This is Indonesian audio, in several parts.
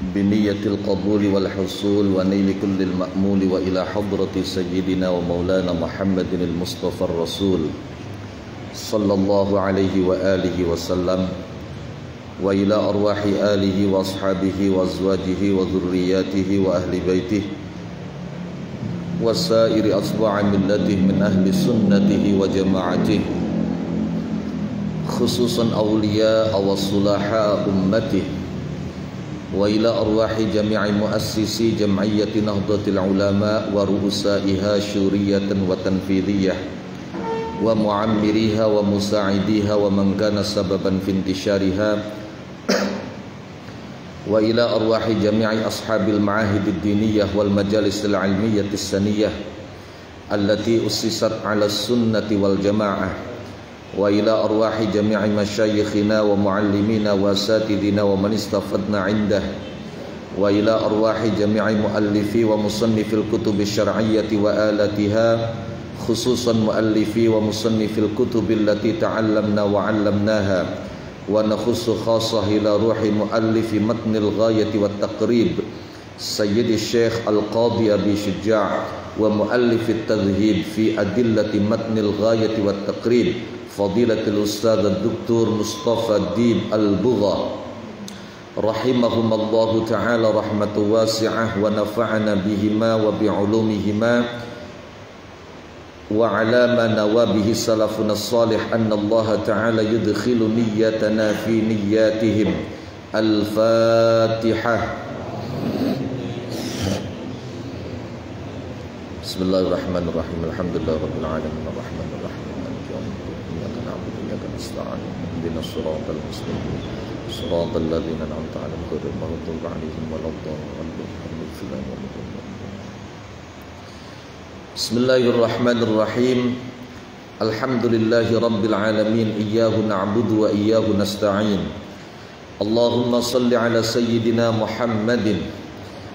بنية القبول والحصول ونيل كل المأمول وإلى حضرة سيدنا ومولانا محمد المصطفى الرسول صلى الله عليه وآله وسلم وإلى أرواح آله وأصحابه وأزواجه وذرياته وأهل بيته وسائر أتباع ملته من أهل سنته وجماعته خصوصا أولياء وصلحاء أمته وإلى أرواح جميع مؤسسي جمعية نهضة العلماء ورؤسائها شورية وتنفيذية ومعمريها ومساعديها ومن كان سببا في انتشارها وإلى أرواح جميع أصحاب المعاهد الدينية والمجالس العلمية السنية التي أسست على السنة والجماعة وإلى أرواح جميع مشايخنا ومعلمينا وأساتذتنا ومن استفدنا عنده وإلى أرواح جميع مؤلفي ومصنفي الكتب الشرعية وآلاتها خصوصا مؤلفي ومصنفي الكتب التي تعلمنا وعلمناها ونخص خاصة إلى روح مؤلف متن الغاية والتقريب سيد الشيخ القاضي أبي شجاع ومؤلف التذهيب في أدلة متن الغاية والتقريب فضيلة الأستاذ الدكتور مصطفى الديب البغا رحمهم الله تعالى رحمة واسعة ونفعنا بهما وبعلومهما وعلى ما نوى به سلفنا الصالح أن الله تعالى يدخل نيتنا في نياتهم. الفاتحة. بسم الله الرحمن الرحيم. الحمد لله رب العالمين الرحمن الرحيم مالك يوم الدين إياك نعبد وإياك نستعين اهدنا الصراط المستقيم صراط الذين أنعمت عليهم غير المغضوب عليهم ولا الضالين. Bismillahirrahmanirrahim. Alhamdulillahi rabbil alamin. Iyyahu na'budu wa iyyahu nasta'in. Allahumma salli ala sayyidina Muhammadin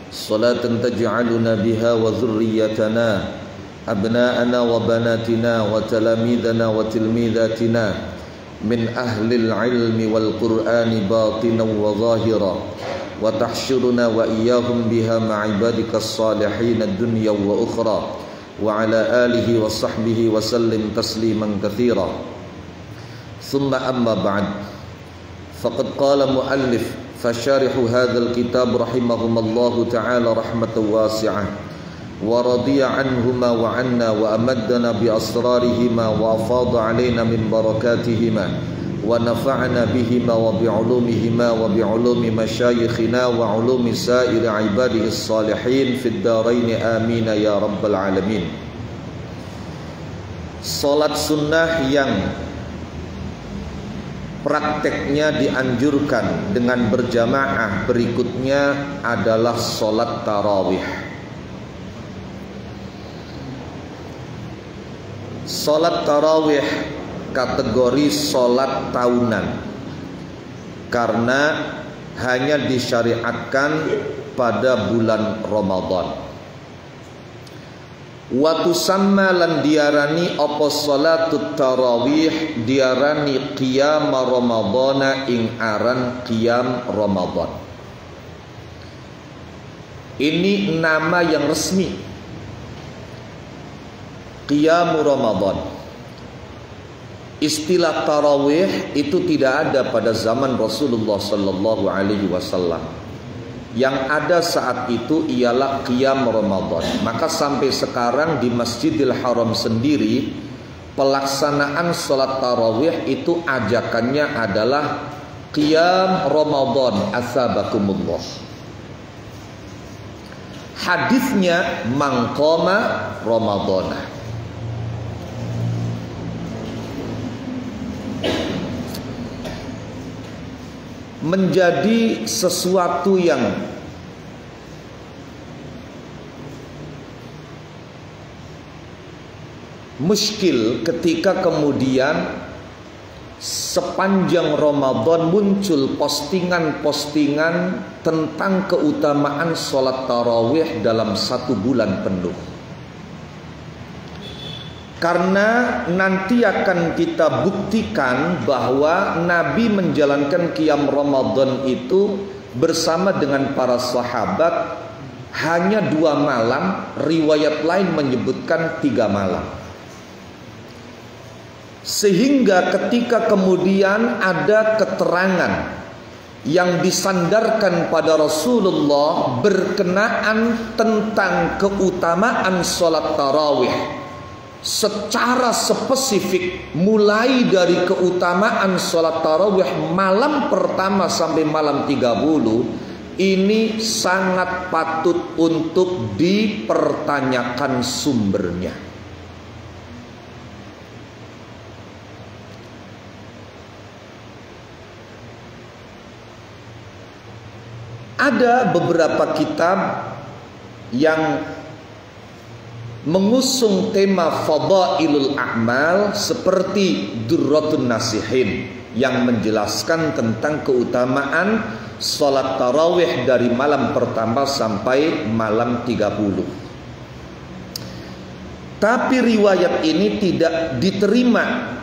salatan taj'aluna biha wa dhurriyyatana abna'ana wa banatina wa talamidana wa tilmidatina min ahlil ilmi wal qur'ani batinan wa zahira wa tahsyuruna wa iyyahum biha ma'ibadikas salihin ad-dunya wa ukhra wa ala alihi wa sahbihi wa sallim tasliman katsira. Thumma amma ba'd. Faqad qala muallif fasharihu hadzal kitab rahimahumallahu ta'ala rahmatan wasi'ah wa radiya anhuma wa anna wa amaddana bi asrarihima wa afada alaina min barakatihima wa nafa'ana bihima wa bi ulumihima wa bi ulumi masyayikhina wa ulumi sa'iri ibadihi salihin fid darain amin ya rabbal alamin. Salat sunnah yang prakteknya dianjurkan dengan berjamaah berikutnya adalah salat tarawih. Salat tarawih kategori salat tahunan karena hanya disyariatkan pada bulan Ramadan. Wa tusamma lan diarani apa salatut tarawih diarani qiyam Ramadhana ing aran qiyam Ramadan. Ini nama yang resmi, qiyam Ramadan. Istilah tarawih itu tidak ada pada zaman Rasulullah sallallahu alaihi wasallam. Yang ada saat itu ialah qiyam Ramadan. Maka sampai sekarang di Masjidil Haram sendiri pelaksanaan salat tarawih itu ajakannya adalah qiyam Ramadan asabakumullah. Hadisnya man qama Ramadana. Menjadi sesuatu yang muskil ketika kemudian sepanjang Ramadan muncul postingan-postingan tentang keutamaan sholat tarawih dalam satu bulan penuh. Karena nanti akan kita buktikan bahwa Nabi menjalankan qiyam Ramadan itu bersama dengan para sahabat hanya 2 malam, riwayat lain menyebutkan 3 malam. Sehingga ketika kemudian ada keterangan yang disandarkan pada Rasulullah berkenaan tentang keutamaan sholat tarawih secara spesifik, mulai dari keutamaan sholat tarawih malam pertama sampai malam 30, ini sangat patut untuk dipertanyakan sumbernya. Ada beberapa kitab yang mengusung tema fadailul a'mal seperti Durratun Nasihin yang menjelaskan tentang keutamaan sholat tarawih dari malam pertama sampai malam 30. Tapi riwayat ini tidak diterima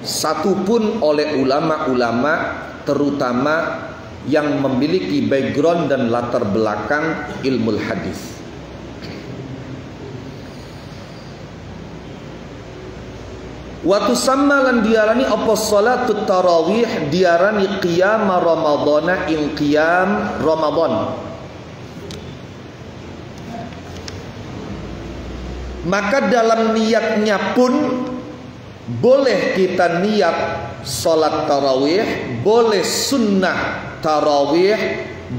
satupun oleh ulama-ulama, terutama yang memiliki background dan latar belakang ilmu hadis. Waktu samalan diarani apa salatut tarawih, diarani qiyam ramadhana ing qiyam Ramadan. Maka dalam niatnya pun boleh kita niat salat tarawih, boleh sunnah tarawih,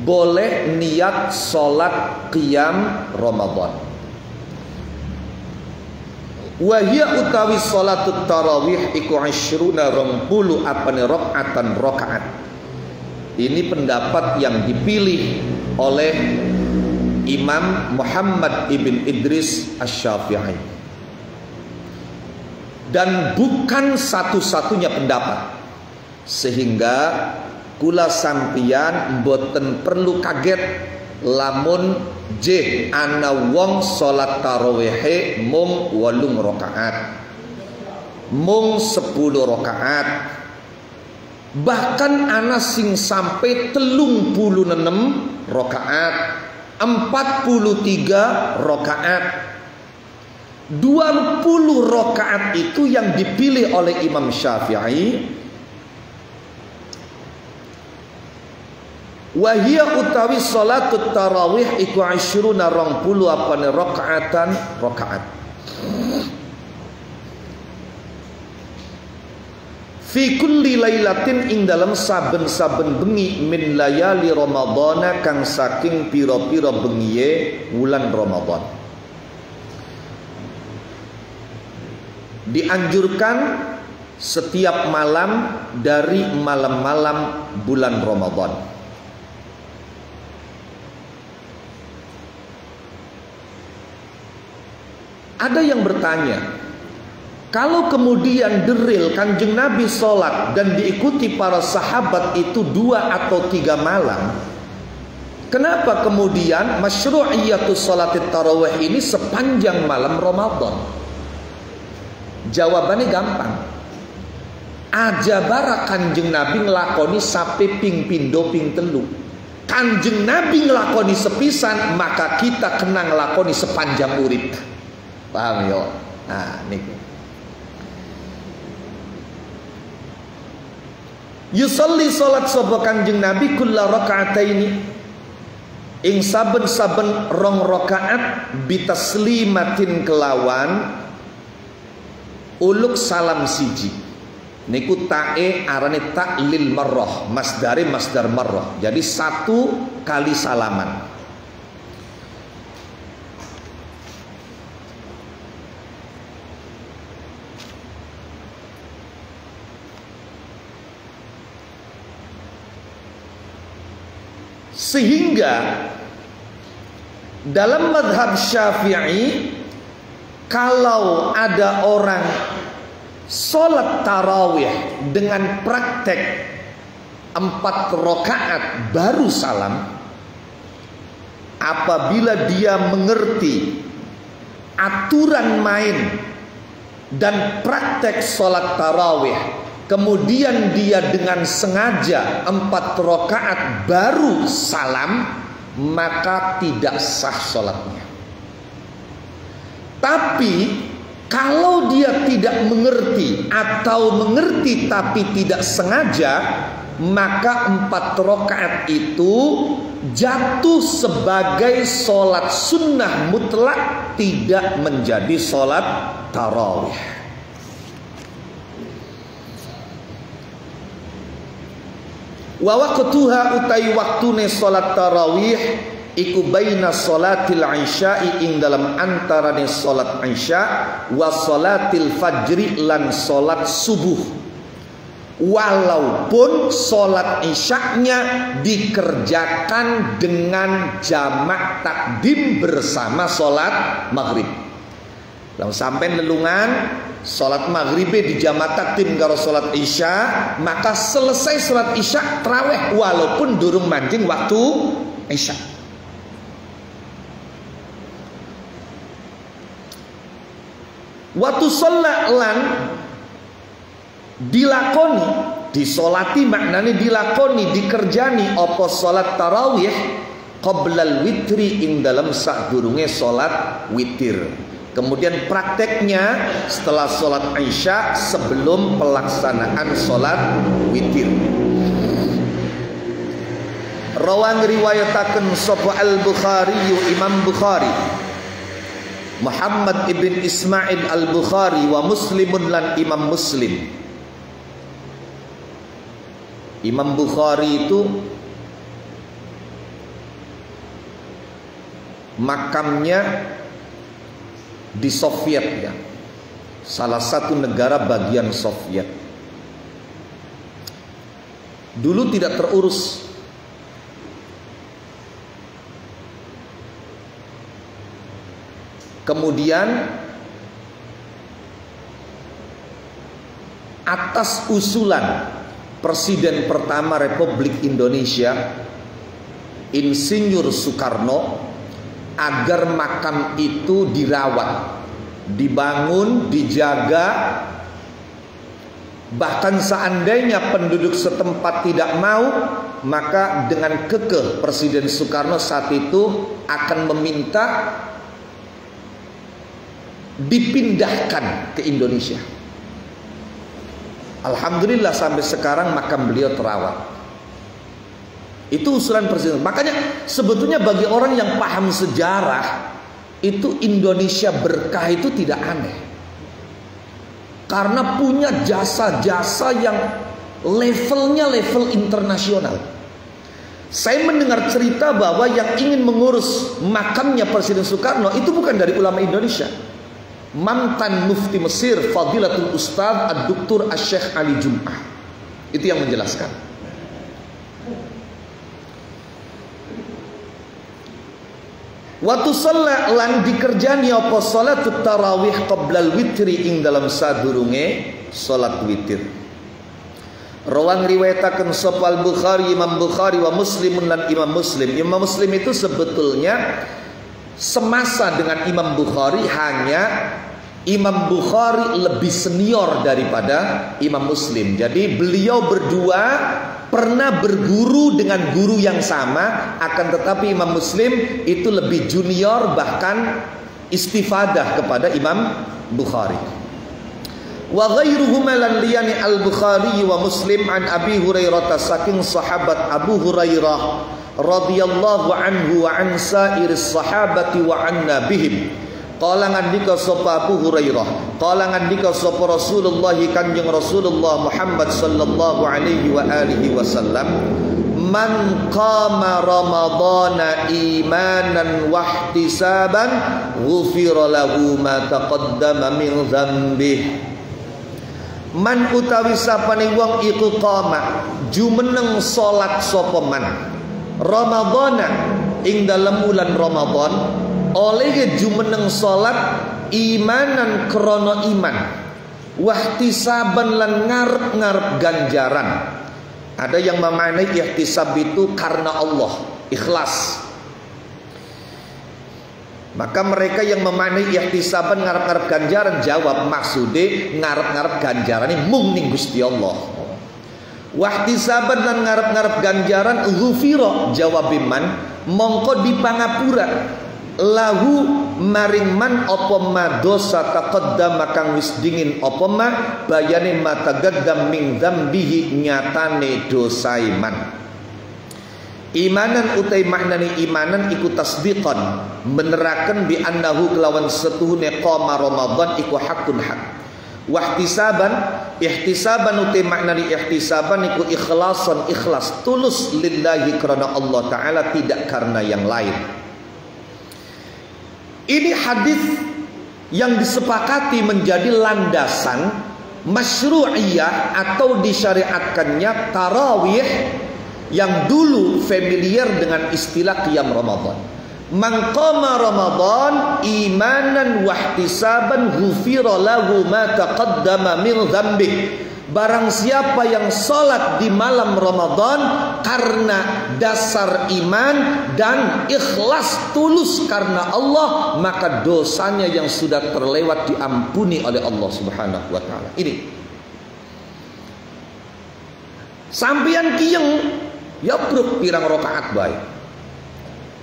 boleh niat salat qiyam Ramadan. Wahia utawi salatut tarawih iku 20 apane rakaatan rakaat. Ini pendapat yang dipilih oleh Imam Muhammad ibn Idris Asy-Syafi'i, dan bukan satu-satunya pendapat, sehingga kula sampian mboten perlu kaget lamun ana wong salat tarawih mung 8 rakaat, mung 10 rakaat, bahkan ana sing sampai 36 rakaat, 43 rakaat. 20 rakaat itu yang dipilih oleh Imam Syafi'i. Wahia utawi salatut tarawih iku 20 apane rakaatan rakaat. Fi kulli lailatin ing dalam saben-saben bengi min layali Ramadhana kang saking pira-pira bengiye wulan Ramadan. Dianjurkan setiap malam dari malam-malam bulan Ramadan. Ada yang bertanya, kalau kemudian deril Kanjeng Nabi sholat dan diikuti para sahabat itu 2 atau 3 malam, kenapa kemudian masyru'iyatus sholatit tarawih ini sepanjang malam Ramadan? Jawabannya gampang. Aja bara Kanjeng Nabi ngelakoni sampai ping pindo ping telu. Kanjeng Nabi ngelakoni sepisan, maka kita kena ngelakoni sepanjang urip. Paham yo? Nah, niku. Yusolli salat sapa Kanjeng Nabi kulla rakaataini ing saben-saben 2 rakaat bitaslimatin kelawan uluk salam siji. Niku ta'e arane ta'lil marrah, masdare masdar marrah. Jadi 1 kali salaman. Sehingga dalam mazhab Syafi'i, kalau ada orang sholat tarawih dengan praktek 4 rakaat baru salam, apabila dia mengerti aturan main dan praktek sholat tarawih kemudian dia dengan sengaja 4 rakaat baru salam, maka tidak sah sholatnya. Tapi kalau dia tidak mengerti atau mengerti tapi tidak sengaja, maka 4 rakaat itu jatuh sebagai sholat sunnah mutlak, tidak menjadi sholat tarawih. Wa waqtuha utai waktune salat tarawih iku baina salatil isya'i ing dalam antarane salat isya wa salatil fajri lan salat subuh. Walaupun salat isya'nya dikerjakan dengan jamak takdim bersama salat maghrib. Lalu sampai lelungan salat maghrib di jamak takdim karo salat isya, maka selesai salat isya tarawih walaupun durung mancing waktu isya. Waktu sholat lan dilakoni, disolati maknanya dilakoni, dikerjani apa salat tarawih qoblal witri ing dalam sadurunge salat witir. Kemudian prakteknya setelah sholat isya sebelum pelaksanaan sholat witir. Rawang riwayataken sapa Al-Bukhari, Imam Bukhari, Muhammad ibn Ismail Al-Bukhari wa Muslimun lan Imam Muslim. Imam Bukhari itu makamnya di Soviet, ya, salah satu negara bagian Soviet. Dulu tidak terurus. Kemudian atas usulan Presiden pertama Republik Indonesia, Insinyur Soekarno, agar makam itu dirawat, dibangun, dijaga. Bahkan seandainya penduduk setempat tidak mau, maka dengan kekeh Presiden Soekarno saat itu akan meminta dipindahkan ke Indonesia. Alhamdulillah sampai sekarang makam beliau terawat. Itu usulan presiden. Makanya sebetulnya bagi orang yang paham sejarah, itu Indonesia berkah itu tidak aneh. Karena punya jasa-jasa yang levelnya level internasional. Saya mendengar cerita bahwa yang ingin mengurus makamnya Presiden Soekarno itu bukan dari ulama Indonesia. Mantan Mufti Mesir Fadilatul Ustadz Ad-Duktur Asy-Syaikh Ali Jum'ah. Itu yang menjelaskan. Waktu salat lan dikerjani apa salatut tarawih qoblal witri ing dalam sadurunge salat witir. Rawang riwayataken sapa Al-Bukhari, Imam Bukhari wa Muslimun lan Imam Muslim. Imam Muslim itu sebetulnya semasa dengan Imam Bukhari, hanya Imam Bukhari lebih senior daripada Imam Muslim. Jadi beliau berdua pernah berguru dengan guru yang sama, akan tetapi Imam Muslim itu lebih junior, bahkan istifadah kepada Imam Bukhari. Wa ghairuhuma lan liyani Al-Bukhari wa Muslim an Abi Hurairah saking sahabat Abu Hurairah radhiyallahu anhu wa an sairis sahabati wa anna bihim. Qala ngandika sapa Abu Hurairah, qala ngandika sapa Rasulullah Kanjeng Rasulullah Muhammad sallallahu alaihi wa alihi wasallam, man qama ramadhana imanan wa ihtisaban ghufira lahu ma taqaddama min dzambih. Man utawi sapane wong iku qama jumeneng salat sapa man ramadhana ing dalem wulan Ramadan, oleh jumeneng salat imanan krono iman, wahtisaban lan ngarep-ngarep ganjaran. Ada yang memaknai ihtisab itu karena Allah, ikhlas. Maka mereka yang memaknai ihtisaban ngarep-ngarep ganjaran, jawab maksude ngarep-ngarep ganjaran ini mung ning Gusti Allah. Wahtisaban lan ngarep-ngarep ganjaran ghufira, jawab iman mongko dipangapura lahu maring man apa ma dosa taqaddama kang wis dingin apa ma bayane mata gaddam min dzambihi nyatane dosa iman. Imanan utai maknani imanan iku tasdiqan beneraken bi annahu kelawan setuhune qoma Ramadan iku hakun hak. Wahtisaban ihtisaban utai maknani ihtisaban iku ikhlasan ikhlas tulus lillahi karena Allah Ta'ala tidak karena yang lain. Ini hadis yang disepakati menjadi landasan masyru'iyah atau disyariatkannya tarawih yang dulu familiar dengan istilah qiyam Ramadan. Man qama Ramadan imanan wahtisaban ghufira lahu ma taqaddama min dzambi. Barang siapa yang salat di malam Ramadan karena dasar iman dan ikhlas tulus karena Allah, maka dosanya yang sudah terlewat diampuni oleh Allah Subhanahu wa taala. Ini. Sampeyan kiyeng ya bruk pirang rakaat bae.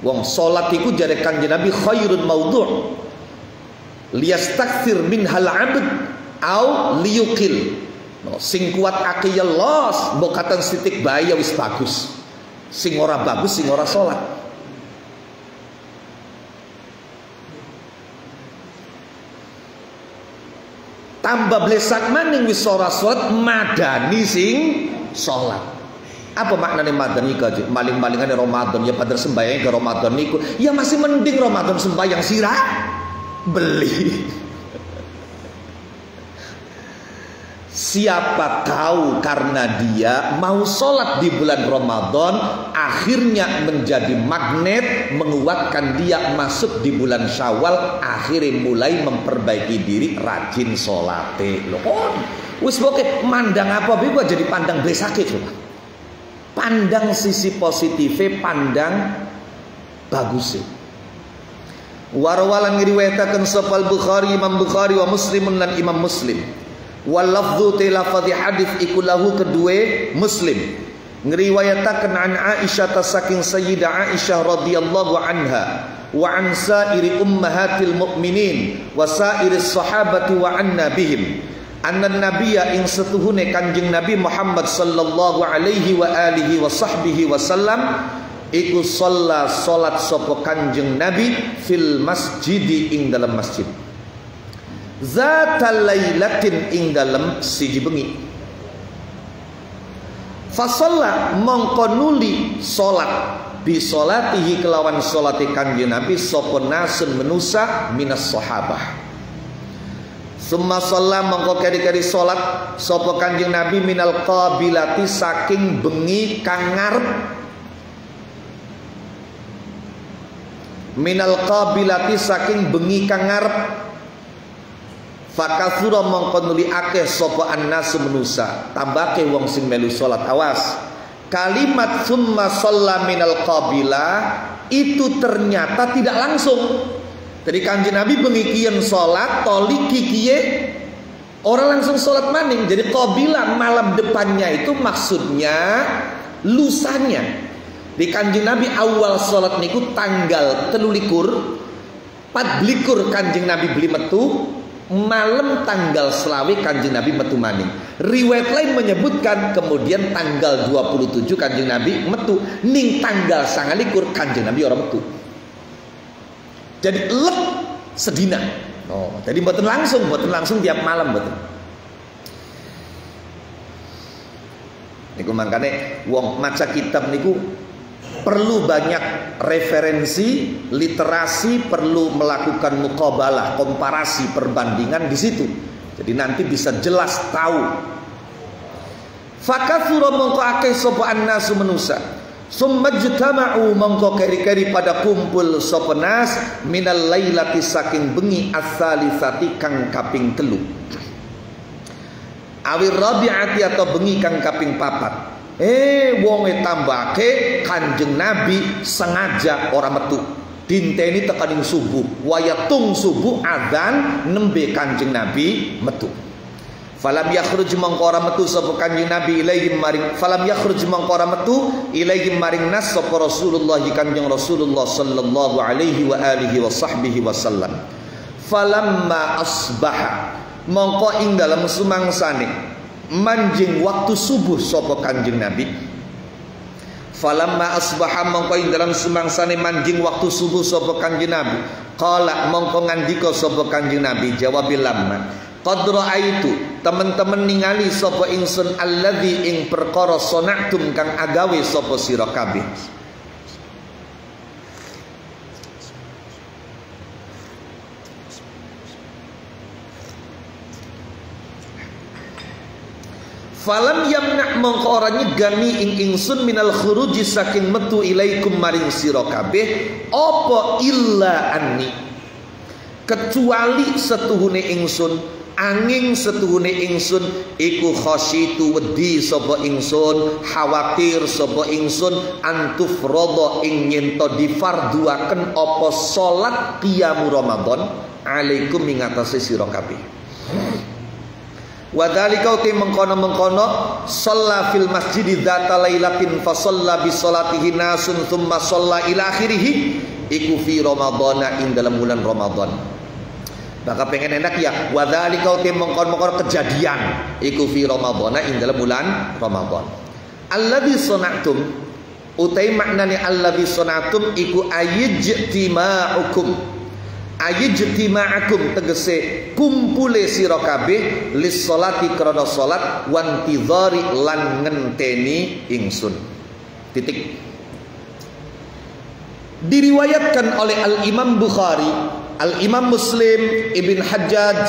Wong salat iku jare Kanjeng Nabi khairun maudhu'. Liyastakthir minhal 'abd au liyuqil. Sing kuat akiyah los, mbokatan sitik bae ya wis bagus. Sing ora bagus sing ora salat. Tambah blesak maning wis ora salat madani sing salat. Apa maknanya madani kaji? Maling-malingane Ramadan ya padahal sembahyang ke Ramadan niku. Ya masih mending Ramadan sembahyang sirah beli. Siapa tahu karena dia mau sholat di bulan Ramadan akhirnya menjadi magnet menguatkan dia masuk di bulan Syawal, akhirnya mulai memperbaiki diri rajin sholate loh. Wis boke mandang apa bi gua jadi pandang besake coba. Pandang sisi positifnya, pandang bagusnya. Warwalan ngriwayataken sapa Bukhari Imam Bukhari wa Muslimun lan Imam Muslim. Wal lafdhu tilafadhi hadis iku lahu kedue Muslim. Ngriwayataken an Aisyah saking Sayyidah Aisyah radhiyallahu anha wa an sairi ummahatil mukminin wa sairis sahabati wa anna bihim. Anna nabiyya ing setuhune Kanjeng Nabi Muhammad sallallahu alaihi wa alihi wa sahbihi wasallam iku shalla salat sapa Kanjeng Nabi fil masjidi ing dalam masjid. Zatal lailatin ing dalam siji bengi. Fa shalla mongko nuli salat bi salatihi kelawan salate Kanjeng Nabi sapa nasun menusa minas sahabah. Summa shalla mongko keri-keri salat sapa Kanjeng Nabi minal qabilati saking bengi kang ngarep. Minal qabilati saking bengi kang ngarep. Fakatsura mongko nuli akeh sapa annasu menusa, tambake wong sing melu salat. Awas. Kalimat summa shalla minal qabilah itu ternyata tidak langsung. Jadi Kanjeng Nabi bengi kiyen salat, toliki kiye orang langsung salat maning. Jadi qabilah malam depannya itu maksudnya lusanya. Di Kanjeng Nabi awal salat niku tanggal 23 Kanjeng Nabi beli metu. Malam tanggal selawi Kanjeng Nabi metu maning. Riwayat lain menyebutkan kemudian tanggal 27 Kanjeng Nabi metu. Ning tanggal 29 Kanjeng Nabi orang metu. Jadi lep sedina. Oh, jadi mboten langsung tiap malam mboten. Niku mangkane wong maca kitab niku perlu banyak referensi, literasi, perlu melakukan muqabalah, komparasi, perbandingan di situ. Jadi nanti bisa jelas tahu. Fakatsura mongko akeh sapa annasu manusa. Summa jtama'u mongko keri-keri pada kumpul sapa nas minal lailati saking bengi as-salisati kang kaping 3. Awir rabi'ati atau bengi kang kaping 4. Wonge tambake Kanjeng Nabi sengaja ora metu. dinteni tekaning subuh, wayatung subuh adzan nembe Kanjeng Nabi metu. Falam yakhruj mangkora metu sapa Kanjeng Nabi ilaihim maring falam yakhruj mangkora metu ilaihim maring nas sapa Rasulullah Kanjeng Rasulullah sallallahu alaihi wa alihi wa sahbihi wasallam. Falamma asbaha mongko ing dalam sumangsane manjing waktu subuh sapa Kanjeng Nabi. Falamma asbaha mongko ing dalam sumangsane manjing waktu subuh sapa Kanjeng Nabi. Qala mongko ngandika sapa Kanjeng Nabi jawab lamma qad ra'aitu teman-teman ningali sapa ingsun alladzi ing perkara sana'tum kang agawe sapa sira kabeh. Falam yamna mongko ora nyegani ing ingsun minal khuruji saking metu ilaikum maring sira kabeh apa illa anni kecuali setuhune ingsun angin setuhune ingsun iku khasyitu wedi sapa ingsun khawatir sapa ingsun antufradha ing yen to difarduaken apa salat qiyam Ramadan alaikum ing atase sira kabeh. Wa dzalika uti mengkono-mengkono shalla fil masjid dzata lailatin fa shalla bi sholatihi nasun thumma shalla ila akhirih iku fi ramadhana ing dalam bulan Ramadan. Maka pengen enak ya wa dzalika uti mengkono-mengkono kejadian iku fi ramadhana ing dalam bulan Ramadan. Alladzi sana'tum utai maknane alladzi sana'tum iku ayyijtima'ukum ayijtima'akum tegese kumpule sira kabeh lis sholati krana salat wantidhari lan ngenteni ingsun. Titik. Diriwayatkan oleh Al-Imam Bukhari, Al-Imam Muslim, Ibn Hajjaj.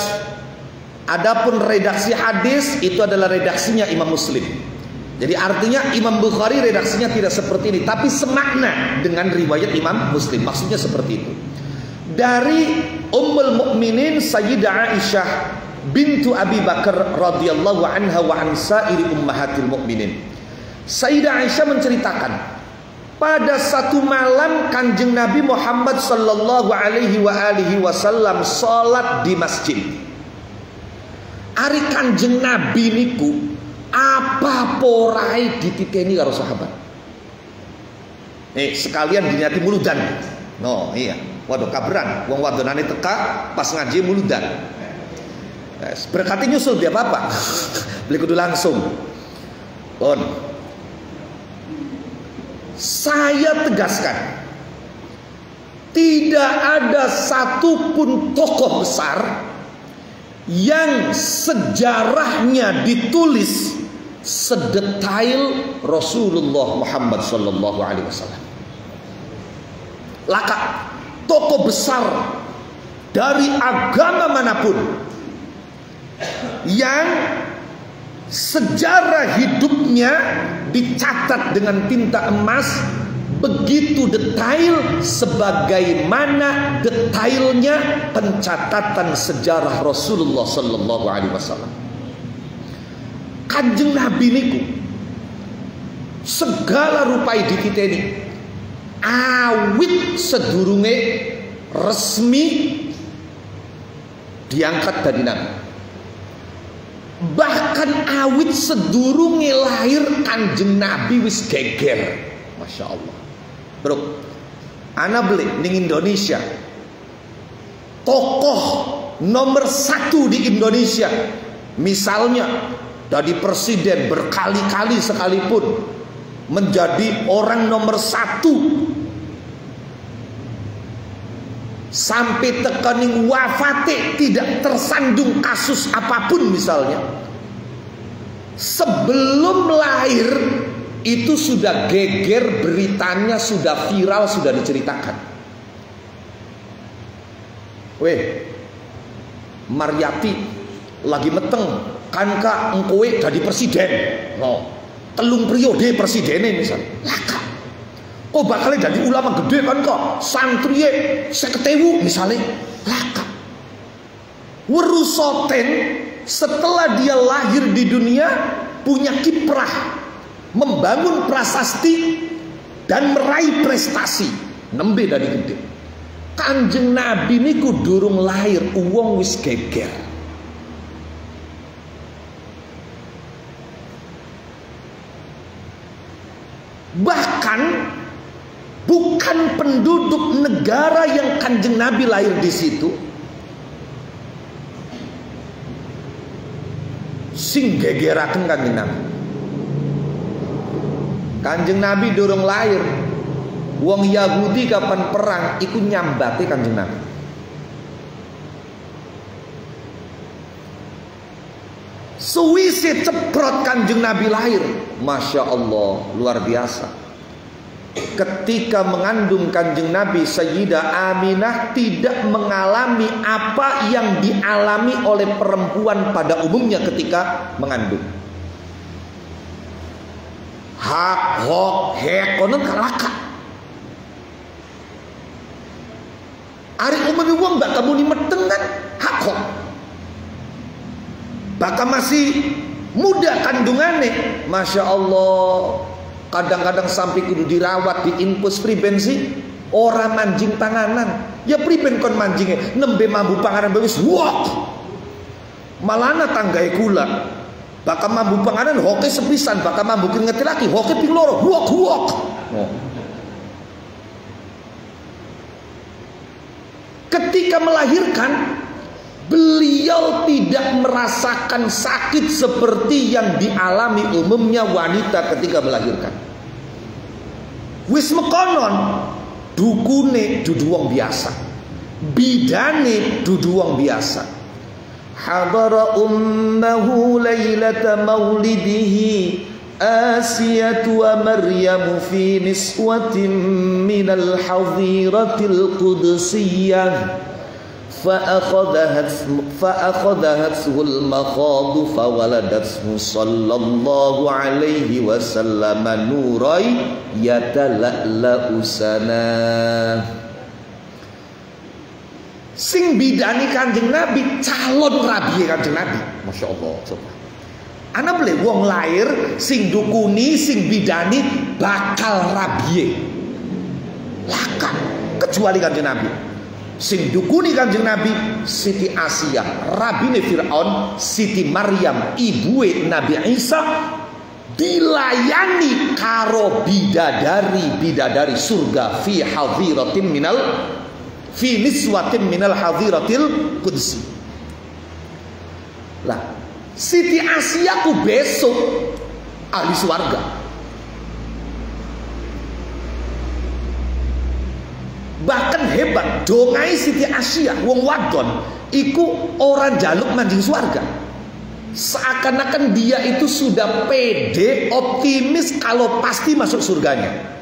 Adapun redaksi hadis itu adalah redaksinya Imam Muslim. Jadi artinya Imam Bukhari redaksinya tidak seperti ini, tapi semakna dengan riwayat Imam Muslim. Maksudnya seperti itu. Dari Ummul Mukminin Sayyidah Aisyah bintu Abi Bakar radhiyallahu anha wa an sairi ummahatil mukminin. Sayyidah Aisyah menceritakan pada satu malam Kanjeng Nabi Muhammad sallallahu alaihi wa alihi wasallam salat di masjid. Ari Kanjeng Nabi niku apa porai dititeni karo sahabat. Sekalian diniati muludan. No, iya. Waduh kaberan, wong wadonane teka pas ngaji muludan. Berkati nyusul dia apa? Beli kudu langsung. Pun. Saya tegaskan, tidak ada satupun tokoh besar yang sejarahnya ditulis sedetail Rasulullah Muhammad sallallahu alaihi wasallam. Laka tokoh besar dari agama manapun yang sejarah hidupnya dicatat dengan tinta emas begitu detail sebagaimana detailnya pencatatan sejarah Rasulullah sallallahu alaihi wasallam. Kanjeng Nabi niku segala rupai dititeni awit sedurunge resmi diangkat dari Nabi. Bahkan awit sedurunge lahir Kanjeng Nabi wis geger. Masya Allah. Bro, ana beli ning Indonesia tokoh nomor 1 di Indonesia, misalnya dari presiden berkali-kali sekalipun menjadi orang nomor 1 sampai tekaning wafate tidak tersandung kasus apapun misalnya, sebelum lahir itu sudah geger beritanya, sudah viral, sudah diceritakan. Weh, Maryati lagi meteng kanka engkowe jadi presiden. No, telung periode presidennya misalnya. Laka. Oh bakalnya jadi ulama gede kan kok, santri 50.000 misalnya. Laka. Werusoten setelah dia lahir di dunia punya kiprah, membangun prasasti dan meraih prestasi, nembe dari gede. Kanjeng Nabi niku durung lahir wong wis geger. Bahkan bukan penduduk negara yang Kanjeng Nabi lahir di situ sing gegeraken Kanjeng Nabi. Kanjeng Nabi durung lahir, wong Yahudi kapan perang iku nyambati Kanjeng Nabi. Suwise ceprot Kanjeng Nabi lahir, Masya Allah, luar biasa. Ketika mengandung Kanjeng Nabi, Sayyidah Aminah tidak mengalami apa yang dialami oleh perempuan pada umumnya ketika mengandung. Hak, hok, hek, konon kalaka. Ari umumnya wong mbak kamu ni meteng kan hak hok. Bahkan masih muda kandungannya, Masya Allah. Kadang-kadang sampai kudu dirawat di infus priben sih. Orang manjing tanganan. Ya priben kon manjingnya nembe mambu panganan bewis wok. Malana tanggai kula. Bahkan mambu panganan hoke sepisan, bahkan mambu keringet laki hoke ping loro wok wok. Ketika melahirkan, beliau tidak merasakan sakit seperti yang dialami umumnya wanita ketika melahirkan. Wis mekonon dukune dudu wong biasa, bidane dudu wong biasa. Hadara ummahu lailata maulidihi Asiyatu wa Maryam fi niswatin minal hadhiratil qudsiyah فأخذته المخاض فولدته صلى الله عليه وسلم نورا يتلألأ سناه. Sing bidani Kanjeng Nabi calon rabi Kanjeng Nabi, Masya Allah. Coba ana boleh wong lahir sing dukuni sing bidani bakal rabi laka kecuali Kanjeng Nabi. Sing dukuni Kanjeng Nabi Siti Asiyah, rabine Fir'aun, Siti Maryam, ibue Nabi Isa, dilayani karo bidadari surga fi hadhiratin minal fi niswatin minal hadhiratil qudsi. Lah, Siti Asiyah ku besok ahli swarga. Bahkan hebat dongai Siti Asiyah wong wadon iku orang jaluk manjing swarga. Seakan-akan dia itu sudah pede, optimis kalau pasti masuk surganya.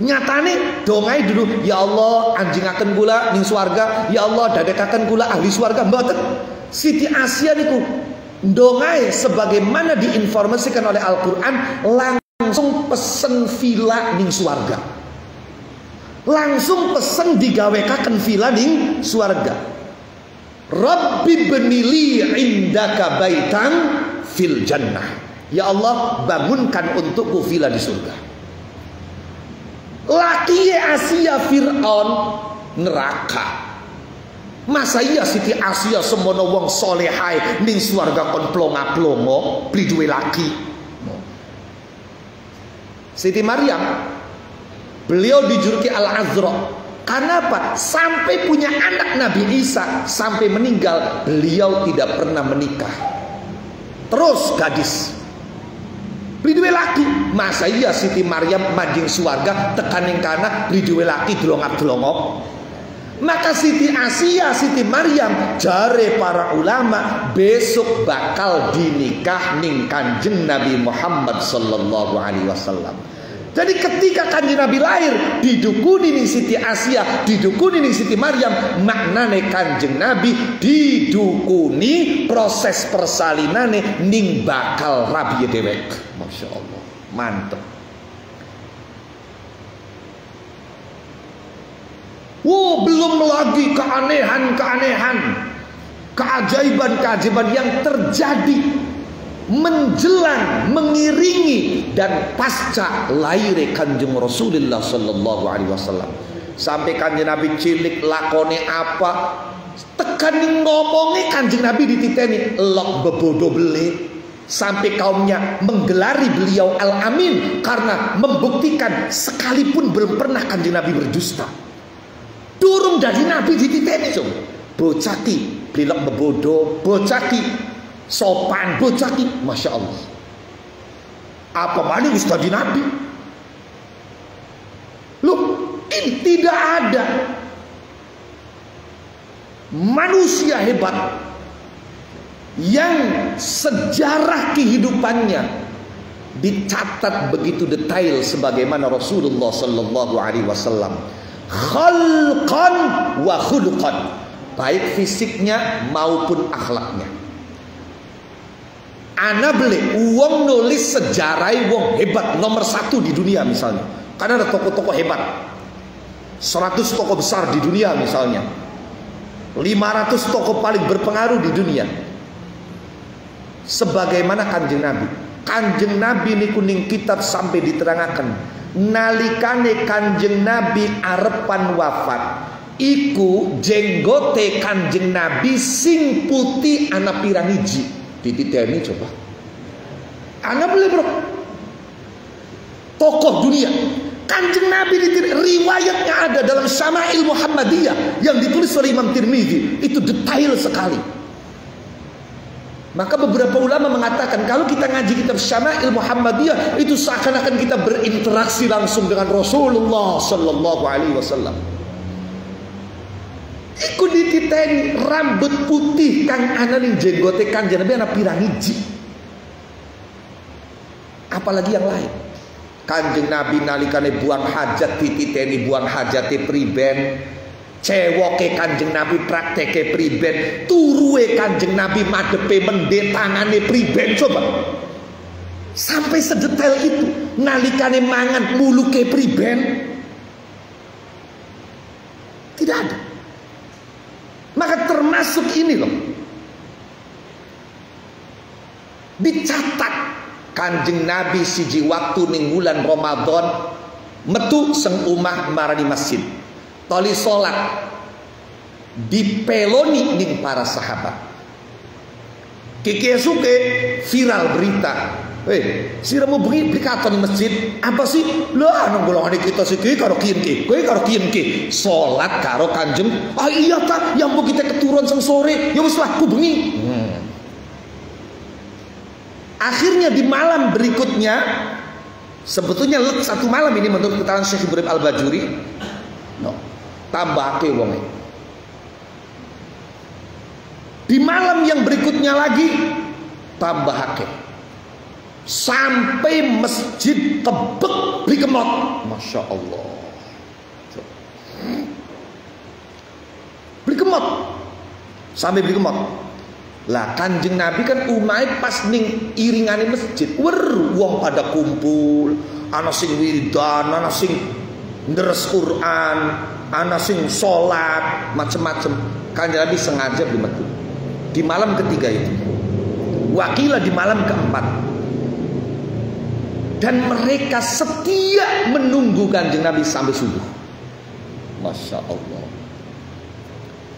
Nyatane dongai dulu, ya Allah anjingaken kula ning swarga, ya Allah dadekaken kula ahli swarga. Mboten. Siti Asiyah niku dongai sebagaimana diinformasikan oleh Al-Qur'an, langsung pesen villa ning swarga. Langsung pesen digawekaken villa ning swarga. Rabbi benili indaka baitan fil jannah. Ya Allah bangunkan untukku villa di surga. Laki Asia Fir'aun neraka. Masa iya Siti Asiyah semono wong solehai ning swarga kon plonga-plongo beli duwe laki. Siti Maryam beliau dijuluki Al-Azra. Kenapa? Sampai punya anak Nabi Isa, sampai meninggal beliau tidak pernah menikah. Terus gadis. Beli duwe laki. Masa iya Siti Maryam manjing swarga tekaning kana beli duwe laki delongak-delongok. Maka Siti Asiyah, Siti Maryam jare para ulama besok bakal dinikah ning Kanjeng Nabi Muhammad sallallahu alaihi wasallam. Jadi ketika Kanjeng Nabi lahir didukuni ning Siti Asiyah, didukuni ning Siti Maryam, maknane Kanjeng Nabi didukuni proses persalinane ning bakal rabi dewek. Masya Allah, mantep. Wow, belum lagi keanehan-keanehan, keajaiban-keajaiban yang terjadi menjelang, mengiringi dan pasca lahir Kanjeng Rasulullah sallallahu alaihi wasallam. Sampai Kanjeng Nabi cilik lakone apa, tekan ngomongi Kanjeng Nabi dititeni lok bebodo bele. Sampai kaumnya menggelari beliau Al-Amin karena membuktikan sekalipun belum pernah Kanjeng Nabi berdusta. Durung dari Nabi dititeni coba. Bocaki bilok bebodo, bocaki sopan, bocaki Masya Allah. Apa mana wis dadi Nabi? Loh, ini tidak ada manusia hebat yang sejarah kehidupannya dicatat begitu detail sebagaimana Rasulullah sallallahu alaihi wasallam. Khalqan wa khuluqan, baik fisiknya maupun akhlaknya. Ana beli uang nulis sejarah wong hebat nomor 1 di dunia misalnya. Karena ada tokoh-tokoh hebat 100 tokoh besar di dunia misalnya, 500 tokoh paling berpengaruh di dunia. Sebagaimana Kanjeng Nabi. Kanjeng Nabi ini kuning kitab sampai diterangkan nalikane Kanjeng Nabi arepan wafat iku jenggote Kanjeng Nabi sing putih ana pirang iji. Dititeni coba. Ana boleh bro. Tokoh dunia. Kanjeng Nabi riwayatnya ada dalam Syama'il Muhammadiyah yang ditulis oleh Imam Tirmidzi. Itu detail sekali. Maka beberapa ulama mengatakan kalau kita ngaji kitab Syama'il Muhammadiyah itu seakan-akan kita berinteraksi langsung dengan Rasulullah sallallahu alaihi wasallam. Iku dititeni rambut putih kang ana ning jenggote Kanjeng Nabi ana pirang iji. Apalagi yang lain. Kanjeng Nabi nalikane buang hajat dititeni buang hajate priben. Cewoke Kanjeng Nabi prakteke priben. Turuwe Kanjeng Nabi madepe mende tangane priben coba. Sampai sedetail itu. Nalikane mangan muluke priben. Tidak ada. Maka termasuk ini loh, dicatat Kanjeng Nabi siji waktu ning wulan Ramadan metu seng umah marani masjid toli salat dipeloni ning para sahabat. Kekesuke viral berita. Sira mau beli katon di masjid apa sih? Lah nang golongan kita sih karo kiyen ki. Kowe karo kiyen ki. Salat karo Kanjeng. Ah iya ta, yang mau kita keturun sang sore. Ya wis lah ku bengi. Akhirnya di malam berikutnya sebetulnya satu malam ini menurut keterangan Syekh Ibrahim Al-Bajuri. No, tambahke wonge. Di malam yang berikutnya lagi tambahake. Sampai masjid tebek blikemot. Masya Allah. Blikemot. Sampai blikemot. Lah Kanjeng Nabi kan umai pas ning iringane masjid. Wong pada kumpul. Ana sing wiridan, ana sing ndres Quran, ana sing salat, macem-macem. Kanjeng Nabi sengaja dimetu. Di malam ketiga itu. Wakilah di malam keempat. Dan mereka setia menunggu Kanjeng Nabi sampai subuh. Masya Allah.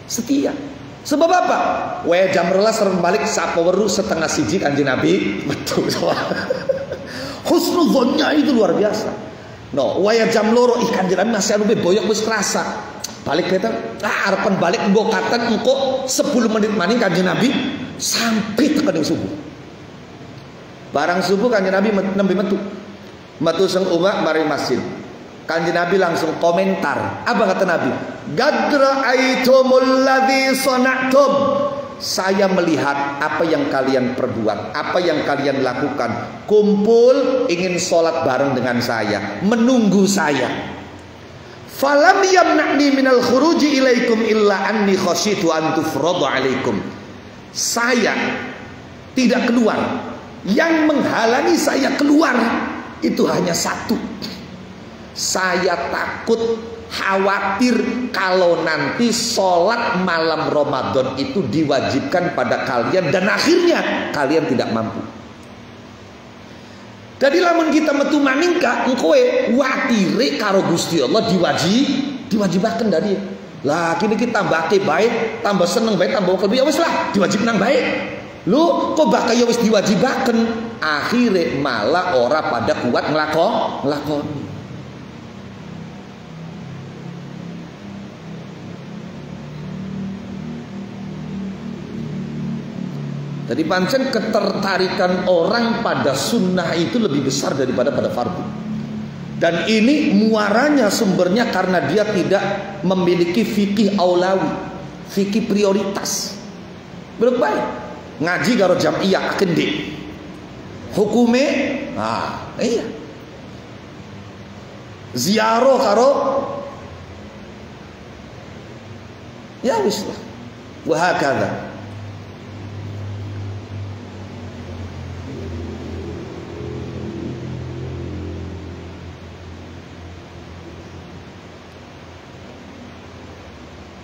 Setia. Sebab apa? Waya jam 12 serem balik sapa weru setengah siji Kanjeng Nabi betul. Husnudzonnya itu luar biasa. No, waya jam loro Kanjeng Nabi masih anu boyok wis kerasa. Balik beta, arepan balik engko katen engko 10 menit maning Kanjeng Nabi sampai tekan subuh. Barang subuh Kanjeng Nabi nembe metu. Metu sang umat mari masjid. Kanjeng Nabi langsung komentar. Apa kata Nabi? Gadra aitumul ladzi sana'tum. Saya melihat apa yang kalian perbuat, apa yang kalian lakukan. Kumpul ingin sholat bareng dengan saya, menunggu saya. Falam yamna'ni minal khuruji ilaikum illa anni khasyitu an tufradu alaikum. Saya tidak keluar. Yang menghalangi saya keluar itu hanya satu. Saya takut, khawatir kalau nanti sholat malam Ramadan itu diwajibkan pada kalian dan akhirnya kalian tidak mampu. Jadi lamun kita metu maningka engkoe watire karo Gusti Allah diwajibaken dari lah kini kita tambah baik, tambah seneng baik, tambah lebih ya wis lah diwajibkan baik. Lu kok bakal ya wis diwajibaken, akhirnya malah ora pada kuat ngelakon. Jadi pancen ketertarikan orang pada sunnah itu lebih besar daripada pada fardu. Dan ini muaranya sumbernya karena dia tidak memiliki fikih aulawi, fikih prioritas. Belum baik. Ngaji karo jam'iyah akendi. Hukume, iya. Ziarah karo ya wis lah. Wa hakadha.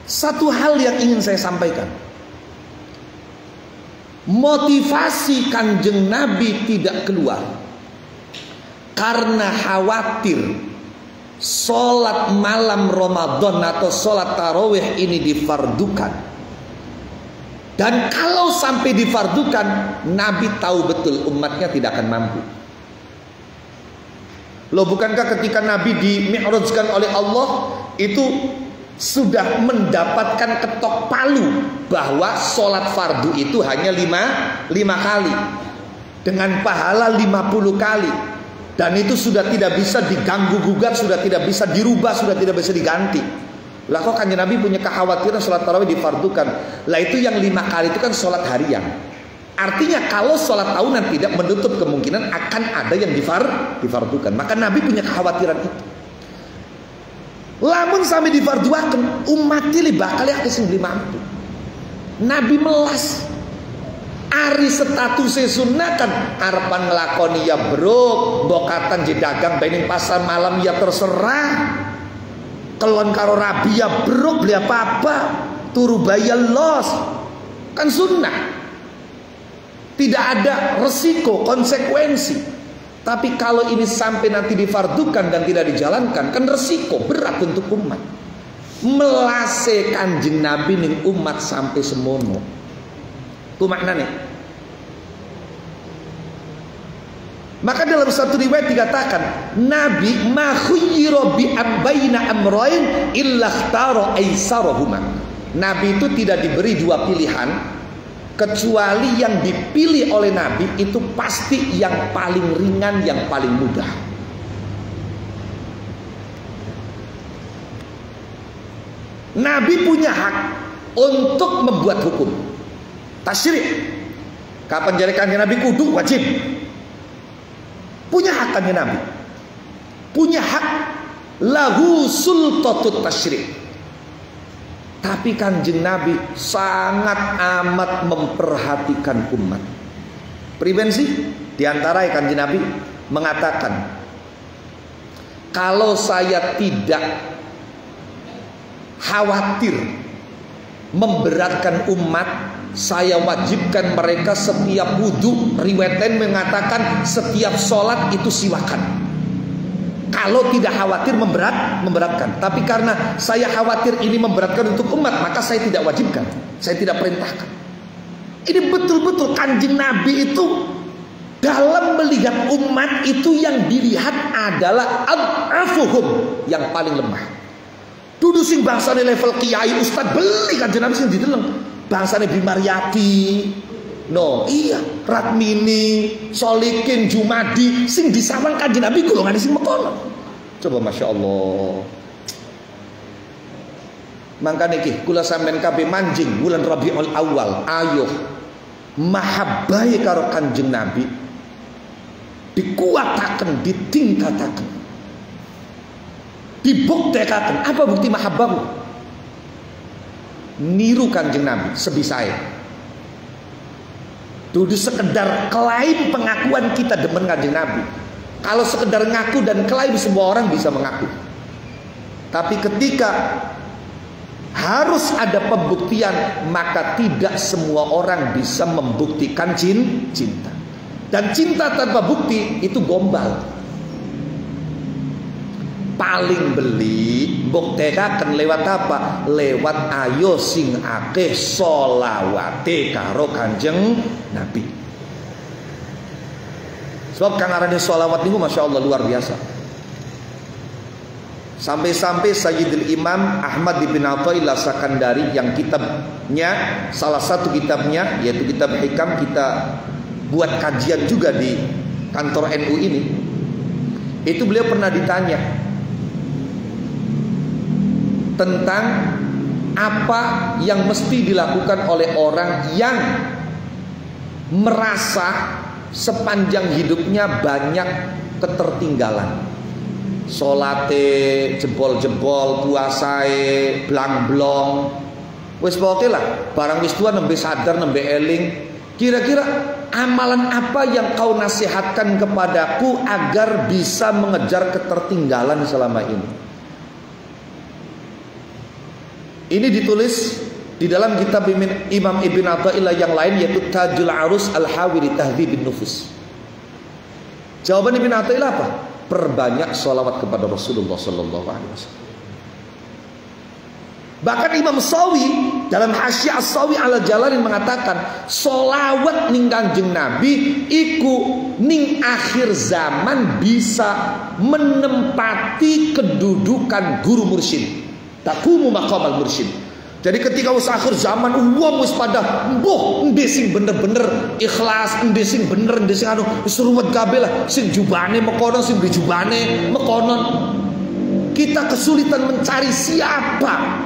Satu hal yang ingin saya sampaikan, motivasi Kanjeng Nabi tidak keluar karena khawatir sholat malam Ramadan atau sholat tarawih ini difardukan. Dan kalau sampai difardukan, Nabi tahu betul umatnya tidak akan mampu. Loh, bukankah ketika Nabi di-mi'rajkan oleh Allah itu sudah mendapatkan ketok palu bahwa sholat fardu itu hanya 5 kali dengan pahala 50 kali, dan itu sudah tidak bisa diganggu gugat, sudah tidak bisa dirubah, sudah tidak bisa diganti. Lah kok Kanjeng Nabi punya kekhawatiran sholat tarawih difardukan? Lah itu yang 5 kali itu kan sholat harian. Artinya kalau sholat tahunan tidak menutup kemungkinan akan ada yang difardukan. Maka Nabi punya kekhawatiran itu. Lamun sampai difarduaken umat ini bakal ya sing mampu. Nabi melas ari statusnya sunnah kan arepan ngelakoni ya bro, bokatan di dagang bening pasar malam ya terserah. Kelon karo rabi ya bro, beli apa-apa, turu bayar los. Kan sunnah. Tidak ada resiko, konsekuensi. Tapi kalau ini sampai nanti difardukan dan tidak dijalankan, kan resiko berat untuk umat. Melase Kanjeng Nabi ning umat sampai semono. Itu maknanya. Maka dalam satu riwayat dikatakan, Nabi ma khuyyira bi ambaina amrayn illa ikhtara aisarahuma. Nabi itu tidak diberi dua pilihan, kecuali yang dipilih oleh Nabi itu pasti yang paling ringan, yang paling mudah. Nabi punya hak untuk membuat hukum tasyri'. Kapan jadi Kanjeng Nabi kudu wajib. Punya hak Kanjeng Nabi. Punya hak lahu sultatut tasyri'. Tapi Kanjeng Nabi sangat amat memperhatikan umat. Pribensi diantara Kanjeng Nabi mengatakan, kalau saya tidak khawatir memberatkan umat, saya wajibkan mereka setiap wudhu. Riwayat lain mengatakan setiap sholat itu siwakan. Kalau tidak khawatir memberatkan. Tapi karena saya khawatir ini memberatkan untuk umat, maka saya tidak wajibkan, saya tidak perintahkan. Ini betul-betul Kanjeng Nabi itu dalam melihat umat itu yang dilihat adalah ad'afuhum, yang paling lemah. Dudu sing bangsane level kiai ustad beli Kanjeng Nabi sing dideleng. Bangsane Bimaryati, no iya, Ratmini, Solikin, Jumadi sing disawang Kanjeng Nabi golongan sing mekono. Coba Masya Allah. Mangkane iki kula sampean kabeh manjing bulan Rabiul Awal, ayo mahabbai karo Kanjeng Nabi dikuataken, ditingkataken, dibuktekaken. Apa bukti mahabbamu? Niru Kanjeng Nabi sebisae. Dudu sekedar klaim pengakuan kita demen Kanjeng Nabi. Kalau sekedar ngaku dan klaim, semua orang bisa mengaku. Tapi ketika harus ada pembuktian, maka tidak semua orang bisa membuktikan cinta. Dan cinta tanpa bukti itu gombal. paling beli buktekaken lewat apa? Lewat ayo sing akeh sholawate karo Kanjeng Nabi. Sebab kang arane sholawat niku Masya Allah luar biasa. Sampai-sampai Sayyidul Imam Ahmad bin Athaillah Sakandari yang kitabnya, salah satu kitabnya yaitu kitab Hikam, kita buat kajian juga di kantor NU ini. Itu beliau pernah ditanya tentang apa yang mesti dilakukan oleh orang yang merasa sepanjang hidupnya banyak ketertinggalan. Salate jebol-jebol, puasae blang-blong. Wis pokoke lah, barang wis tua nembe sadar, nembe eling. Kira-kira amalan apa yang kau nasihatkan kepadaku agar bisa mengejar ketertinggalan selama ini? Ini ditulis di dalam kitab Imam Ibn Athaillah yang lain, yaitu Tajul Arus Al-Hawi li Tahdhibin Nufus. Jawaban Ibn Athaillah apa? Perbanyak sholawat kepada Rasulullah Sallallahu Alaihi Wasallam. Bahkan Imam Sawi dalam Hasyiah As-Sawi ala Jalalain mengatakan sholawat ning Kanjeng Nabi iku ning akhir zaman bisa menempati kedudukan guru mursyid. Taqumu maqamal mursyid. Jadi ketika wis akhir zaman wong wis pada mbuh endi sing bener-bener ikhlas, endi sing bener, endi sing anu wis ruwet kabeh lah, sing jubane mekono, sing jubane mekono. Kita kesulitan mencari siapa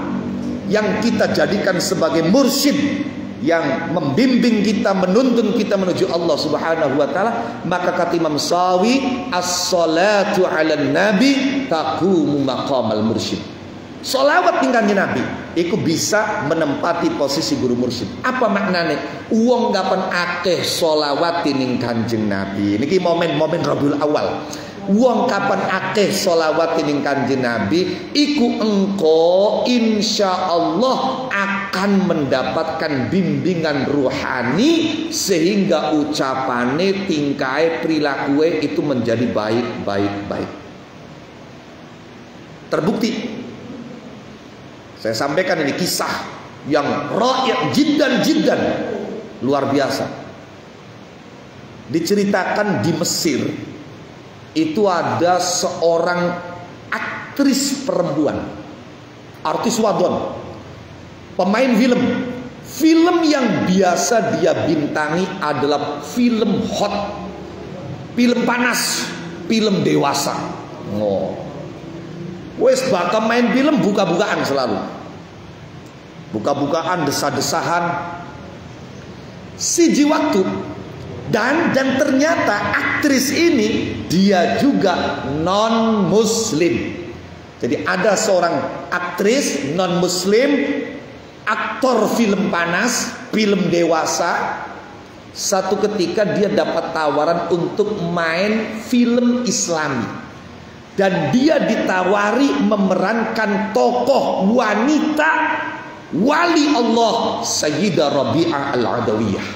yang kita jadikan sebagai mursyid yang membimbing kita, menuntun kita menuju Allah Subhanahu wa taala. Maka kata Imam Sawi, as-salatu 'alan nabi taqumu maqamal mursyid. Sholawat ning Kanjeng Nabi iku bisa menempati posisi guru mursyid. Apa maknane? Wong kapan akeh sholawat ning Kanjeng Nabi. Niki momen-momen Rabiul Awal. Wong kapan akeh sholawat ning Kanjeng Nabi iku engko insyaallah akan mendapatkan bimbingan ruhani sehingga ucapane, tingkae, perilakuwe itu menjadi baik. Terbukti. Saya sampaikan ini kisah yang rakyat jiddan luar biasa. Diceritakan di Mesir itu ada seorang aktris perempuan, artis wadon, pemain film yang biasa dia bintangi adalah film hot, film panas, film dewasa. Wes bakal main film buka-bukaan selalu. Buka-bukaan, desah-desahan. Siji waktu dan ternyata aktris ini dia juga non muslim. Jadi ada seorang aktris non muslim, aktor film panas, film dewasa. Satu ketika dia dapat tawaran untuk main film Islami. Dan dia ditawari memerankan tokoh wanita wali Allah Sayyidah Rabi'ah Al-Adawiyah.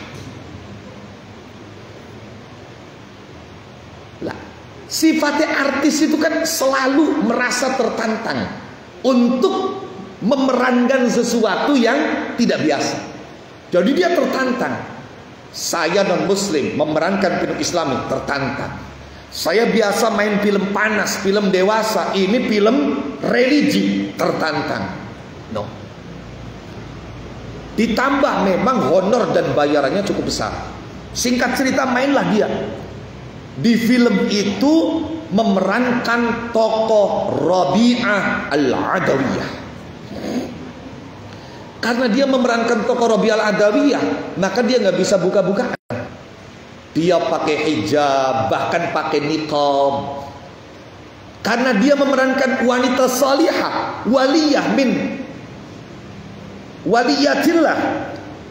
Lah, sifatnya artis itu kan selalu merasa tertantang untuk memerankan sesuatu yang tidak biasa. Jadi dia tertantang. Saya non muslim memerankan film Islami, tertantang. Saya biasa main film panas, film dewasa, ini film religi, tertantang. No. Ditambah memang honor dan bayarannya cukup besar. Singkat cerita, mainlah dia. Di film itu memerankan tokoh Rabi'ah Al-Adawiyah. Karena dia memerankan tokoh Rabi'ah Al-Adawiyah, maka dia nggak bisa buka-bukaan. Dia pakai hijab, bahkan pakai niqab. Karena dia memerankan wanita salihah, waliyah min waliyatillah,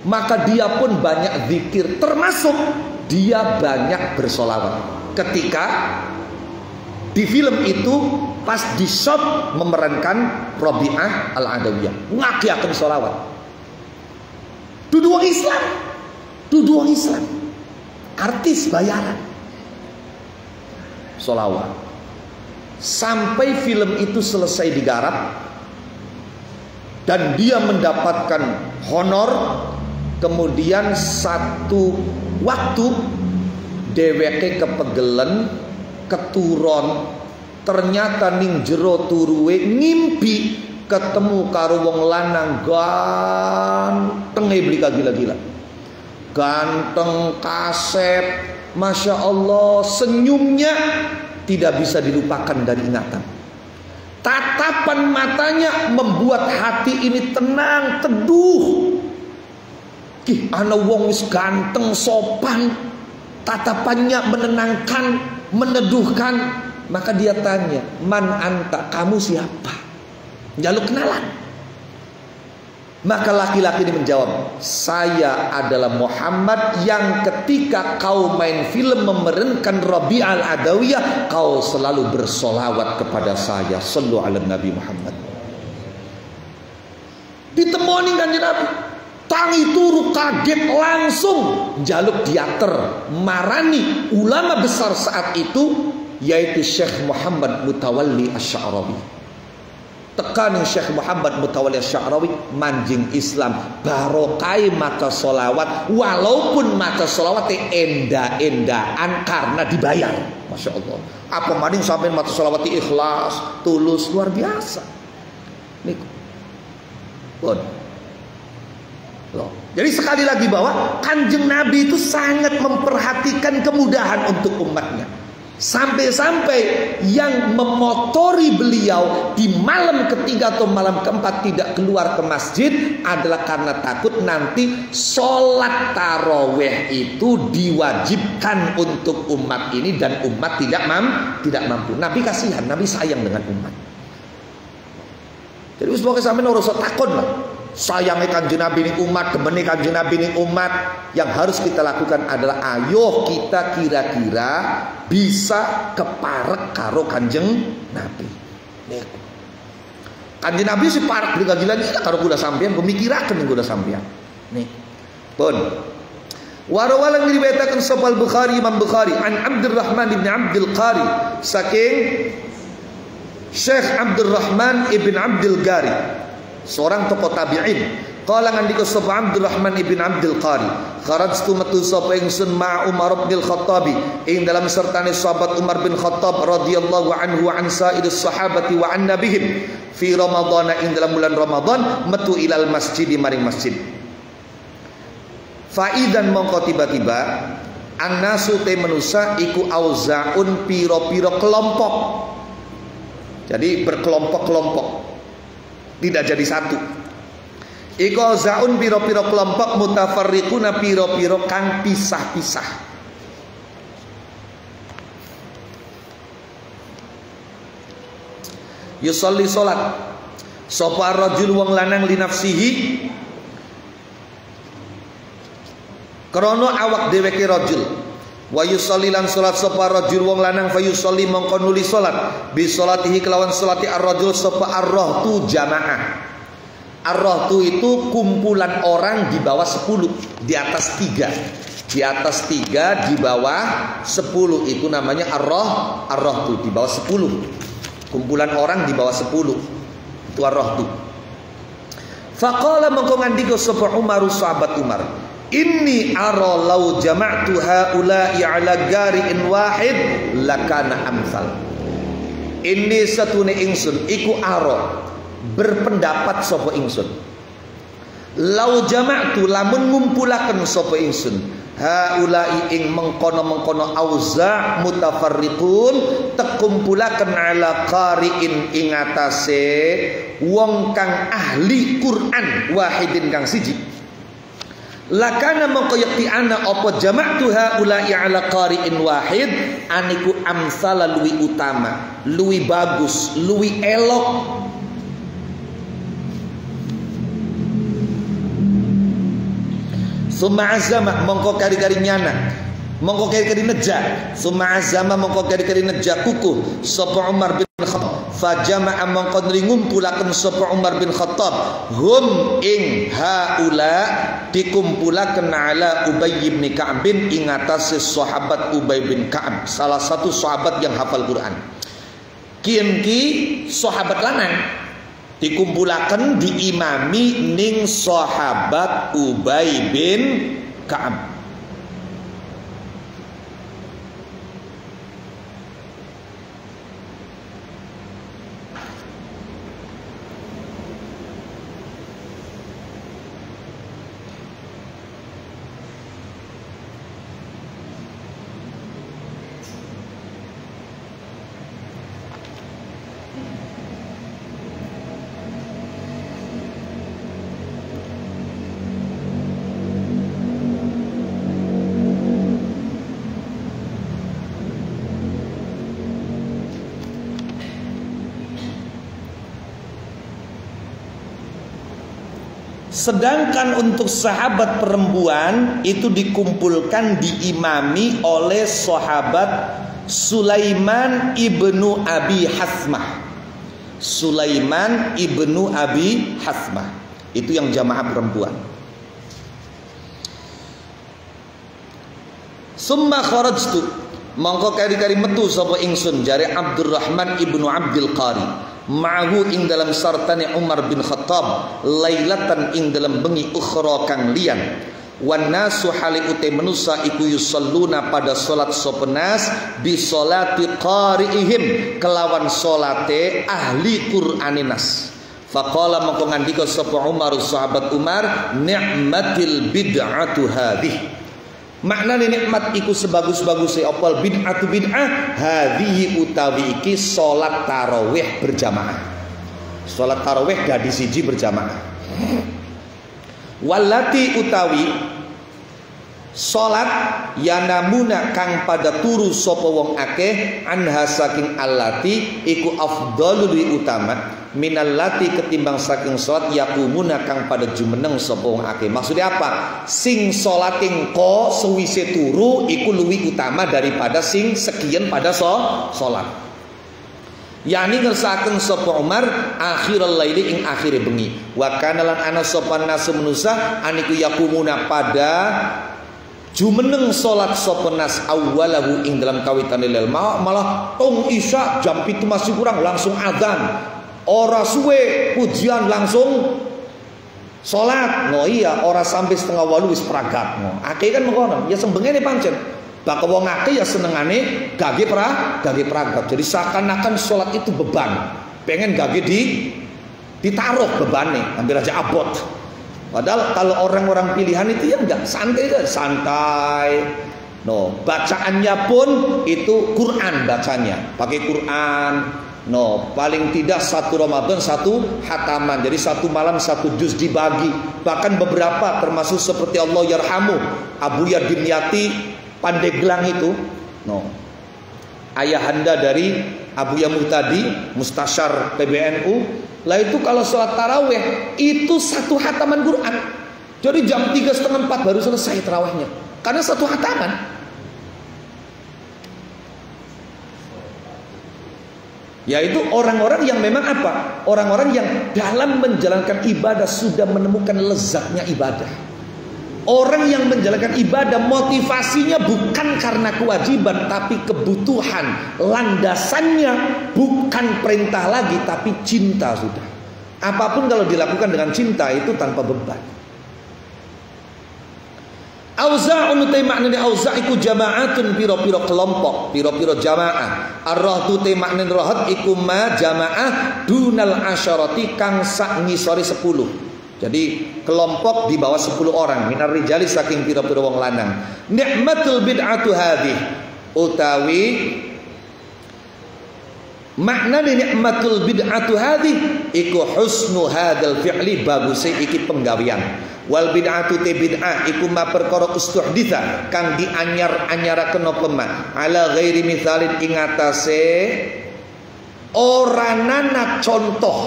maka dia pun banyak zikir, termasuk dia banyak bersolawat. Ketika di film itu pas di shot memerankan Rabi'ah Al-Adawiyah, ngakiakeun solawat. Dudu wong Islam. Artis bayaran solawat. sampai film itu selesai digarap dan dia mendapatkan honor. Kemudian satu waktu dheweke kepegelen keturon, ternyata ning jero turuwe ngimpi ketemu karo wong lanang ganteng blika gila-gila. Ganteng, kasep, Masya Allah, senyumnya tidak bisa dilupakan dari ingatan. Tatapan matanya membuat hati ini tenang, teduh. Ana wong wis ganteng, sopan, tatapannya menenangkan, meneduhkan. Maka dia tanya, man anta, kamu siapa? Jaluk kenalan. Maka laki-laki ini menjawab, saya adalah Muhammad yang ketika kau main film memerankan Rabi' al-Adawiyah, kau selalu bersolawat kepada saya. Sallu ala Nabi Muhammad. Ditemoni kanjeng Nabi, tangi turu kaget, langsung jaluk diater marani ulama besar saat itu, yaitu Syekh Muhammad Mutawalli Asy-Sya'rawi. Tekan Syekh Muhammad Mutawalli Asy-Sya'rawi manjing Islam barokai maca solawat, walaupun maca solawat enda-endaan karena dibayar. Masya Allah. Apa maning sampai maca solawat ikhlas, tulus, luar biasa. Nih, loh. Jadi sekali lagi bahwa kanjeng Nabi itu sangat memperhatikan kemudahan untuk umatnya. Sampai-sampai yang memotori beliau di malam ketiga atau malam keempat tidak keluar ke masjid adalah karena takut nanti sholat taraweh itu diwajibkan untuk umat ini dan umat tidak mampu. Nabi kasihan, Nabi sayang dengan umat. Jadi sebagai sampai urus takut lah. Sayangnya kanjeng Nabi ini umat, demene kanjeng Nabi ini umat. Yang harus kita lakukan adalah ayo kita kira-kira bisa keparek karo kanjeng Nabi. Nih. Kanjeng Nabi si parek gila-gila karo kula sampean, pemikiraken ning kula sampean. Nih. Pun warawalan diriwayatkan sahih Bukhari, Imam Bukhari an Abdurrahman bin Abdul Qari saking Syekh Abdurrahman ibn Abdul Qari, seorang tokoh tabi'in. Qala ngandika sapa Abdurrahman ibn Abdul Qari, kharajtu metu sapa ingsun ma Umar bin Khattab ing dalam sertane sahabat Umar bin Khattab radhiyallahu anhu wa an sa'idus sahabati wa an nabihim fi Ramadan ing dalam bulan Ramadan metu ilal masjid maring masjid. Faidan mongko tiba-tiba annasu te manusa iku auzaun piro-piro kelompok. Jadi berkelompok-kelompok, tidak jadi satu. Iko zaun piro-piro kelompok mutafarriquna piro-piro kang pisah-pisah. Yusolli solat sapa rajul wong lanang li nafsihi krana awak dheweke rajul. Wa yusolli lan solat sapa rajul wong lanang fa yusolli mongko nuli solat bi salatihi kelawan salati ar-rajul sapa ar-rahtu jamaah. Ar-rahtu itu kumpulan orang di bawah 10, di atas 3. Di atas 3, di bawah 10 itu namanya ar-rahtu, di bawah 10. Kumpulan orang di bawah 10 itu ar-rahtu. Faqala mongko ngandika sapa Umar sahabat Umar, inni ara law jama'tu haula'i ala gari'in wahid lakana amsal. Inni satune ingsun iku ara berpendapat sapa ingsun, lau jama'tu lamun ngumpulaken sapa ingsun haula'i ing mengkono-mengkono auza mutafarriqun tekumpulaken ala qari'in ing atase wong kang ahli Quran wahidin kang siji, lakana mongko yakti ana apa jama'tu haula'i ala qari'in wahid aniku amsala luwi utama, luwi bagus, luwi elok. Summa azama mongko kari-kari nyana, mongko kari-kari neja, summa azama mongko kari-kari neja kukuh sapa Umar bin Khattab, fajama'a mongko ngumpulaken sapa Umar bin Khattab hum ing haula dikumpulaken ala Ubay bin Ka'ab ing atase sahabat Ubay bin Ka'ab, salah satu sahabat yang hafal Quran. Kian ki sahabat lanang dikumpulaken diimami ning sahabat Ubay bin Ka'ab. Sedangkan untuk sahabat perempuan itu dikumpulkan diimami oleh sahabat Sulaiman ibnu Abi Hasmah. Sulaiman ibnu Abi Hasmah itu yang jamaah perempuan. Summa kharajtu, mongko kari-kari metu sapa ingsun, jare Abdurrahman ibnu Abdul Qari, ma'hu ing dalam sartane Umar bin Khattab, lailatan ing dalam bengi ukhra kang liyan, wan nasu hali ute manusa iku yusalluna pada salat sopenas bi salati qari'ihim kelawan salate ahli Qur'anin nas. Faqala mongko ngandika sapa Umar, sahabat Umar, ni'matil bid'atu hadhihi, maknane nikmat iku sebagus-baguse opal bid'atu bid'ah hadhihi utawi iki salat tarawih berjamaah. Salat tarawih dadi siji berjamaah. Walati utawi salat yanamuna kang pada turu sapa wong akeh anha saking allati iku afdhalul utama minallati ketimbang saking salat yakumuna kang pada jumeneng sapa wong akeh. Maksudnya apa? Sing salate engko sewise turu iku luwih utama daripada sing sekian pada salat. Yani ngersakaken sapa Umar akhirul laili ing akhire bengi. Wa kana lan ana sapa nasu manusa aniku yakumuna pada jumeneng salat sapa nas awwalahu ing dalam kawitane lel, malah tong isya jam 7 masih kurang langsung adzan. Ora suwe pujian langsung salat. No iya, ora sampai setengah 8 wis pragat. No. Akeh kan mengkono, ya sembengene pancen. Bak wong akeh ya senengane gage pragat. Jadi seakan-akan salat itu beban. Pengen gage ditaruh bebannya, ambil aja abot. Padahal kalau orang-orang pilihan itu ya enggak, santai. No, bacaannya pun itu Quran bacanya, pakai Quran. No, paling tidak satu Ramadan satu hataman. Jadi satu malam satu juz dibagi. Bahkan beberapa termasuk seperti Allah yarhamu Abu Yadim Yati Pandeglang itu, no, ayahanda dari Abu Yamuh tadi, Mustasyar PBNU. Lah itu kalau sholat taraweh itu satu hataman Quran. Jadi jam 3:30 4 baru selesai tarawehnya, karena satu hataman. Yaitu orang-orang yang memang apa? Orang-orang yang dalam menjalankan ibadah sudah menemukan lezatnya ibadah. Orang yang menjalankan ibadah motivasinya bukan karena kewajiban tapi kebutuhan. Landasannya bukan perintah lagi tapi cinta sudah. Apapun kalau dilakukan dengan cinta itu tanpa beban. Auza'un utai maknane auza' iku jama'atun piro-piro kelompok, piro-piro jamaah. Ar-rahtu utai maknane rahat iku ma jamaah dunal asyarati kang sak ngisori 10. Jadi kelompok di bawah 10 orang, minar rijali saking piro-piro wong lanang. Ni'matul bid'atu hadhi utawi maknane ni'matul bid'atu hadhi iku husnu hadzal fi'li, baguse iki penggawean. Wal bid'atu te bid'ah iku ma perkara ustuhditsa kang dianyar-anyaraken apa ma ala ghairi mithalin ing atase ora nana contoh,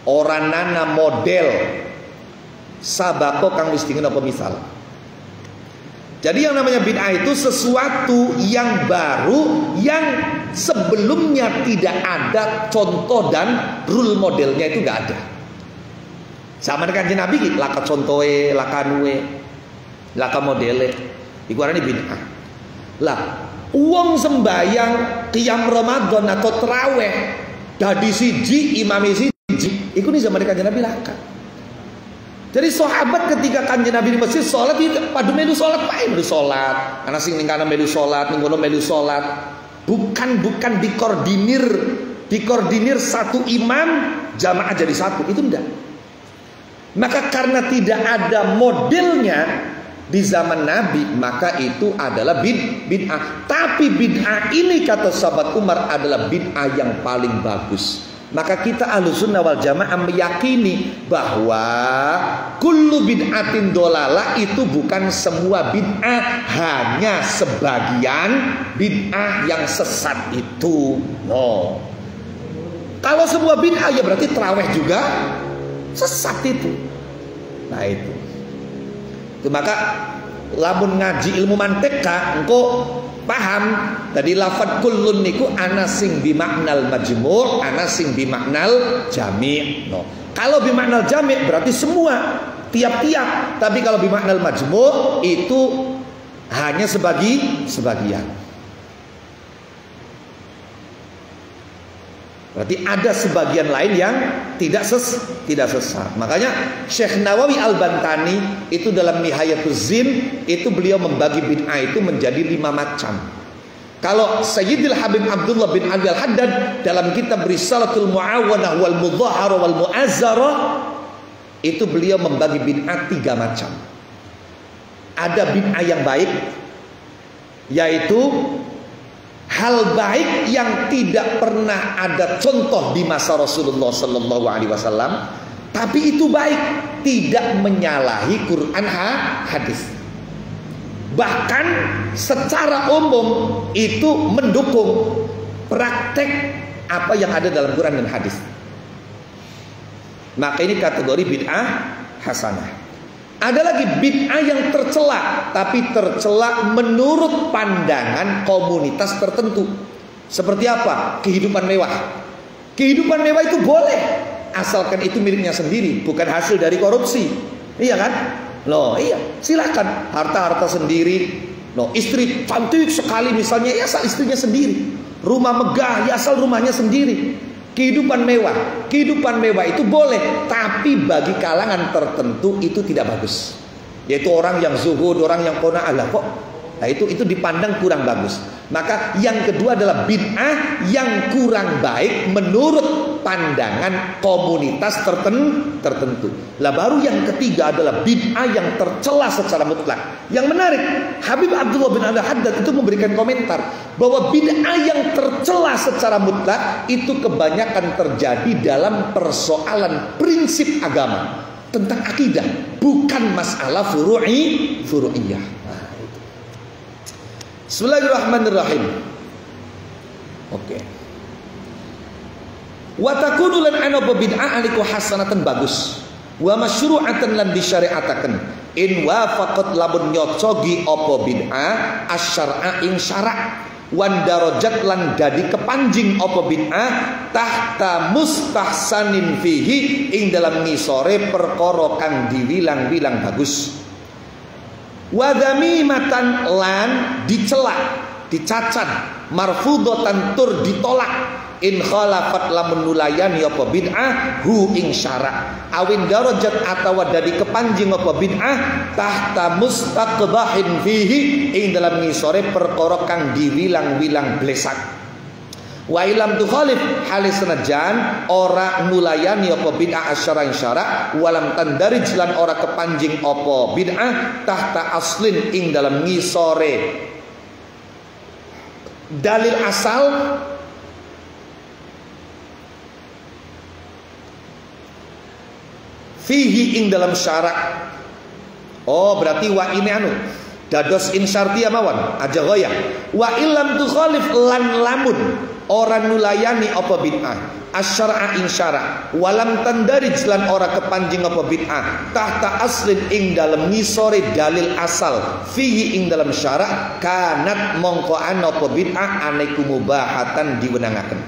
ora nana model sabako kang wis dingin apa misal. Jadi yang namanya bid'ah itu sesuatu yang baru yang sebelumnya tidak ada contoh dan rule modelnya, itu enggak ada. Sama dengan Kanjeng Nabi iki laka contohe, laka nuwe, laka modele. Iku arane bid'ah. Lah, wong sembayang qiyam Ramadan atau tarawih dadi siji imami siji iku nih zaman Kanjeng Nabi laka. Jadi sahabat ketika Kanjeng Nabi di masjid sholat padu melu sholat pae melu sholat. Ana sing ning kana melu sholat, ning kono melu sholat. Bukan dikoordinir satu imam jamaah jadi satu, itu enggak. Maka karena tidak ada modelnya di zaman Nabi, maka itu adalah bid'ah. Tapi bid'ah ini kata sahabat Umar adalah bid'ah yang paling bagus. Maka kita Ahlussunnah wal Jamaah meyakini bahwa kullu bid'atin dolalah itu bukan semua bid'ah, hanya sebagian bid'ah yang sesat itu. No. Kalau semua bid'ah ya berarti tarawih juga sesat itu. Nah itu. Maka lamun ngaji ilmu mantek engko paham tadi lafadz kullun niku ana sing bimaknal majmu', ana sing bimaknal jami'. No. Kalau bimaknal jami' berarti semua, tiap-tiap. Tapi kalau bimaknal majmu' itu hanya sebagian. Berarti ada sebagian lain yang tidak sesat. Makanya Syekh Nawawi Al-Bantani itu dalam Nihayatuz Zin itu beliau membagi bid'ah itu menjadi 5 macam. Kalau Sayyidil Habib Abdullah bin Ali Al-Haddad dalam kitab Risalatul Mu'awanah wal Mudhahara wal Mu'azzarah itu beliau membagi bid'ah 3 macam. Ada bid'ah yang baik, yaitu hal baik yang tidak pernah ada contoh di masa Rasulullah Sallallahu Alaihi Wasallam, tapi itu baik, tidak menyalahi Quran hadis. Bahkan secara umum itu mendukung praktek apa yang ada dalam Quran dan hadis. Maka ini kategori bid'ah hasanah. Ada lagi bid'ah yang tercela, tapi tercela menurut pandangan komunitas tertentu. Seperti apa? Kehidupan mewah. Kehidupan mewah itu boleh, asalkan itu miliknya sendiri, bukan hasil dari korupsi. Iya kan? Loh, iya, silakan. Harta-harta sendiri. Loh, istri cantik sekali misalnya, ya asal istrinya sendiri. Rumah megah, ya asal rumahnya sendiri. Kehidupan mewah itu boleh, tapi bagi kalangan tertentu itu tidak bagus. Yaitu orang yang zuhud, orang yang qanaah kok. Nah itu dipandang kurang bagus. Maka yang kedua adalah bid'ah yang kurang baik menurut pandangan komunitas tertentu. Lah baru yang ketiga adalah bid'ah yang tercela secara mutlak. Yang menarik, Habib Abdullah bin Al-Haddad itu memberikan komentar bahwa bid'ah yang tercela secara mutlak itu kebanyakan terjadi dalam persoalan prinsip agama tentang akidah, bukan masalah furu'iyah. Bismillahirrahmanirrahim. Oke. Wa takunu lan ana bid'ah aliku hasanatan bagus. Wa masyru'atan lan disyariataken. In wafaqat labun nyocogi apa bid'ah asyara ing syara'. Wan darajat lan dadi kepanjing apa bid'ah tahta mustahsanin fihi ing dalam ngisore perkara kang diwilang-wilang bagus. Wadhamimatan lan dicela, dicacat, marfudatan tur ditolak, in khalafat lamun nulayani apa bid'ah hu ing syara', awin darajat atawa dadi kepanjing apa bid'ah tahta mustaqbahin fihi ing dalam ngisore perkara kang diwilang-wilang blesak. Wa ilam tukhalif halis senajan ora nulayani apa bid'ah asyara ing syara' walam tandarij lan ora kepanjing apa bid'ah tahta aslin ing dalam ngisore dalil asal fihi ing dalam syara'. Oh berarti wa ini dados in syartiyah mawon aja goyah. Wa ilam tukhalif lan lamun orang nulayani apa bid'ah asyara ing syara' walam tandarij lan ora kepanjing apa bid'ah tahta aslin ing dalam ngisore dalil asal fihi ing dalam syara' kanat mongko ana apa bid'ah anaiku mubahatan diwenangaken.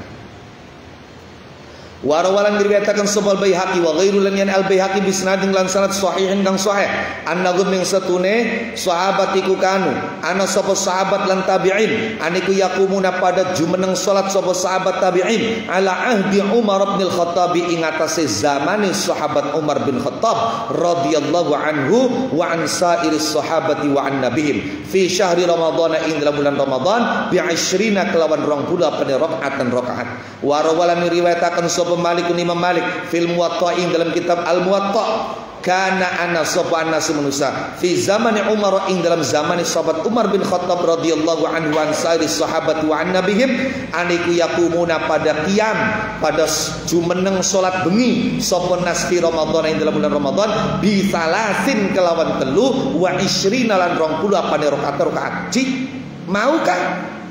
Warawalan diriwayatakan sapa Baihaqi wa ghairu lan al Baihaqi bisnadin lan sanad sahihin kang sahih annagum ing satune sahabat iku kanu ana sapa sahabat lan tabi'in aniku yaqumuna pada jumeneng salat sapa sahabat tabi'in ala ahdi Umar bin Khattab ing atase zamane sahabat Umar bin Khattab radhiyallahu anhu wa an sairis sahabati wa an nabihim fi syahri Ramadan ing dalam bulan Ramadan bi 20 kelawan 20 rakaat warawalan diriwayatakan Malik Imam Malik fil Muwatta'in dalam kitab Al Muwatta' kana ana sapa anas manusa fi zaman Umar ing dalam zaman sahabat Umar bin Khattab radhiyallahu anhu an sairi sahabat wa an nabihim aniku yaqumuna pada qiyam pada jumeneng salat bengi sapa nas fi Ramadan ing dalam bulan Ramadan bi salasin kelawan telu wa 20 lan 20 apane rakaat maukah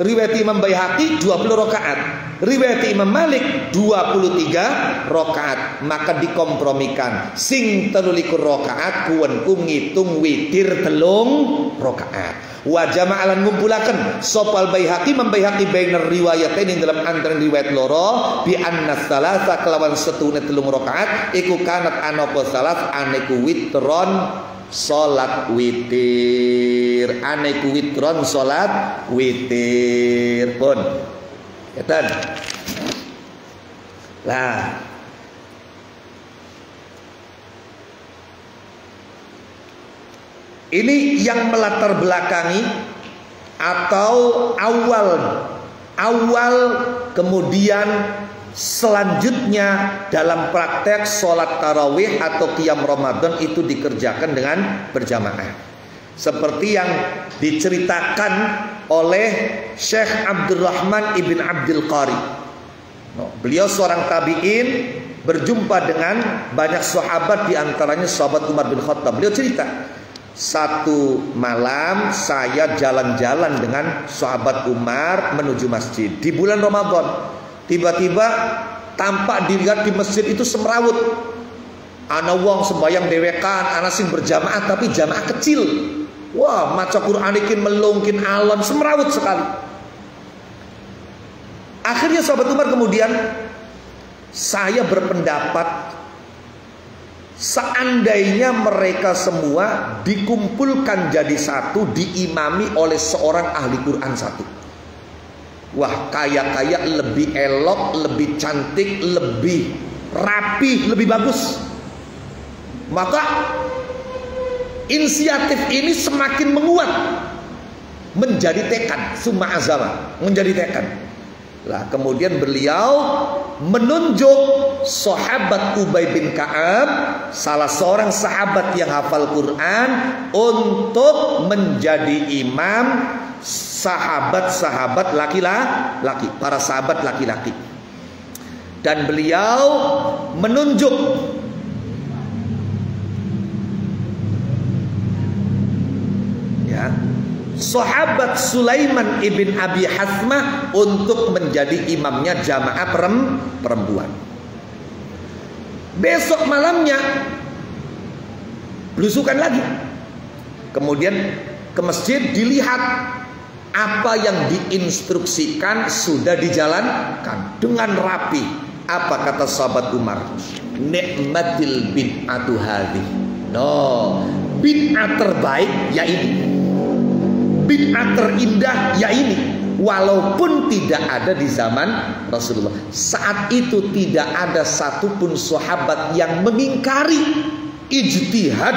riwayat Imam Baihaqi 20 rakaat, riwayat Imam Malik 23 rakaat, maka dikompromikan sing 23 rakaat kuwenku ngitung witir 3 rakaat. Wa jama'alan ngumpulaken sopal Baihaqi membaihaqi bainar riwayatain dalam antara riwayat loro bi anna salasa kelawan setune 3 rakaat iku kanat anapa salat aneku witron salat witir aneku witron salat witir pun keten lah ini yang melatar belakangi atau awal kemudian selanjutnya dalam praktek sholat tarawih atau qiyam Ramadan itu dikerjakan dengan berjamaah seperti yang diceritakan oleh Syekh Abdurrahman ibn Abdul Qari. Beliau seorang tabi'in berjumpa dengan banyak sahabat, diantaranya sahabat Umar bin Khattab. Beliau cerita, satu malam saya jalan-jalan dengan sahabat Umar menuju masjid di bulan Ramadan. Tiba-tiba tampak dilihat di masjid itu semrawut. Ana wong sembayang dewekan, ana sing berjamaah tapi jamaah kecil. Wah, maca Quran iki melungkin alon semrawut sekali. Akhirnya sahabat Umar kemudian saya berpendapat seandainya mereka semua dikumpulkan jadi satu, diimami oleh seorang ahli Quran satu. Wah, kaya-kaya lebih elok, lebih cantik, lebih rapi, lebih bagus. Maka inisiatif ini semakin menguat, menjadi tekad, summa azama, menjadi tekad. Lah kemudian beliau menunjuk sahabat Ubay bin Ka'ab, salah seorang sahabat yang hafal Quran, untuk menjadi imam sahabat-sahabat laki-laki, para sahabat laki-laki. Dan beliau menunjuk ya sahabat Sulaiman ibn Abi Hasmah untuk menjadi imamnya jamaah perempuan. Besok malamnya belusukan lagi. Kemudian ke masjid dilihat apa yang diinstruksikan sudah dijalankan dengan rapi. Apa kata sahabat Umar? Ni'matil bid'atu hadhi. No, bid'ah terbaik ya ini. Bid'ah terindah ya ini. Walaupun tidak ada di zaman Rasulullah. Saat itu tidak ada satupun sahabat yang mengingkari ijtihad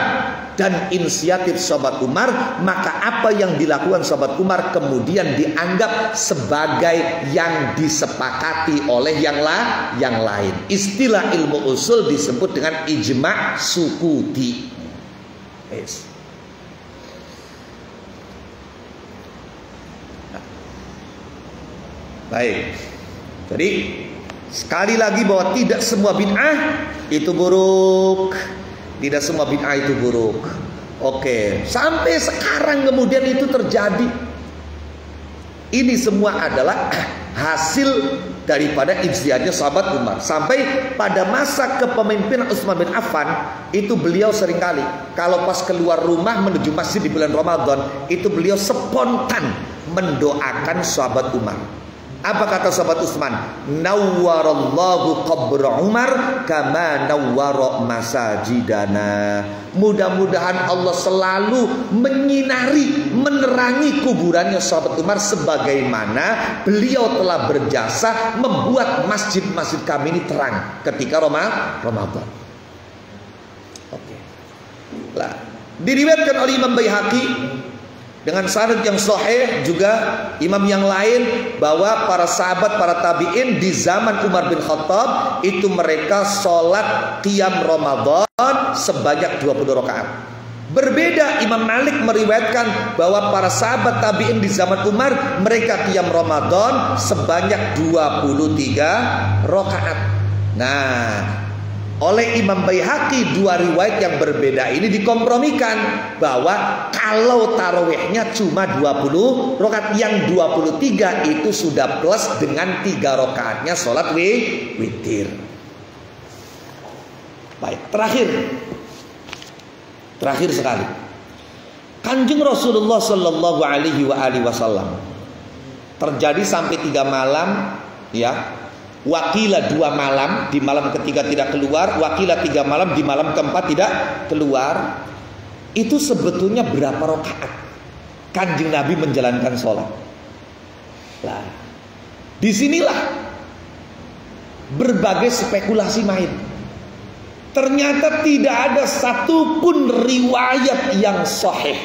dan inisiatif sahabat Umar. Maka apa yang dilakukan sahabat Umar kemudian dianggap sebagai yang disepakati oleh yang lain. Istilah ilmu usul disebut dengan ijma' sukuti. Yes. Baik. Jadi sekali lagi bahwa tidak semua bid'ah itu buruk. Tidak semua bid'ah itu buruk. Oke, sampai sekarang kemudian itu terjadi. Ini semua adalah hasil daripada ijtihadnya sahabat Umar. Sampai pada masa kepemimpinan Utsman bin Affan, itu beliau seringkali kalau pas keluar rumah menuju masjid di bulan Ramadan, itu beliau spontan mendoakan sahabat Umar. Apa kata sahabat Utsman? Nawwarallahu qabra Umar kama nawwara masajidana. Mudah-mudahan Allah selalu menyinari, menerangi kuburannya sahabat Umar sebagaimana beliau telah berjasa membuat masjid-masjid kami ini terang ketika Ramadan. Oke. Lah, diriwayatkan oleh Imam Baihaqi dengan sanad yang sahih juga imam yang lain bahwa para sahabat, para tabi'in di zaman Umar bin Khattab itu mereka sholat qiyam Ramadan sebanyak 20 rakaat. Berbeda Imam Malik meriwayatkan bahwa para sahabat tabi'in di zaman Umar mereka qiyam Ramadan sebanyak 23 rakaat. Nah, oleh Imam Baihaqi dua riwayat yang berbeda ini dikompromikan bahwa kalau tarawihnya cuma 20 rakaat, yang 23 itu sudah plus dengan 3 rakaatnya sholat witir. Baik, terakhir sekali, Kanjeng Rasulullah Shallallahu Alaihi Wasallam terjadi sampai 3 malam, ya. Wakilah 2 malam, di malam ketiga tidak keluar. Wakilah 3 malam, di malam keempat tidak keluar. Itu sebetulnya berapa rakaat Kanjeng Nabi menjalankan sholat? Nah, disinilah berbagai spekulasi main. Ternyata tidak ada satupun riwayat yang sahih.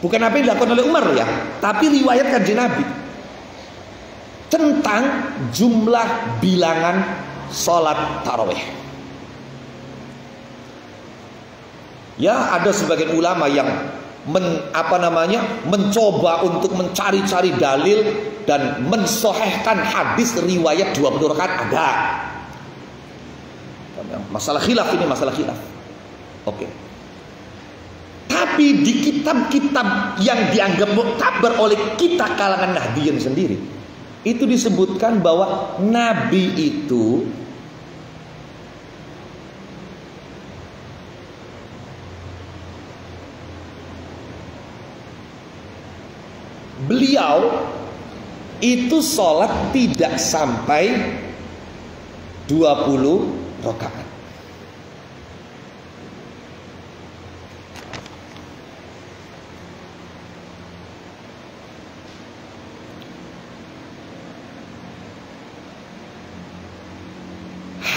Bukan apa yang dilakukan oleh Umar ya, tapi riwayat Kanjeng Nabi tentang jumlah bilangan sholat tarawih. Ya, ada sebagian ulama yang mencoba untuk mencari-cari dalil dan mensahihkan hadis riwayat 20 rakaat ada. Masalah khilaf ini, masalah khilaf. Oke. Tapi di kitab-kitab yang dianggap muktabar oleh kita kalangan Nahdliyin sendiri, itu disebutkan bahwa Nabi itu beliau itu sholat tidak sampai 20 rakaat.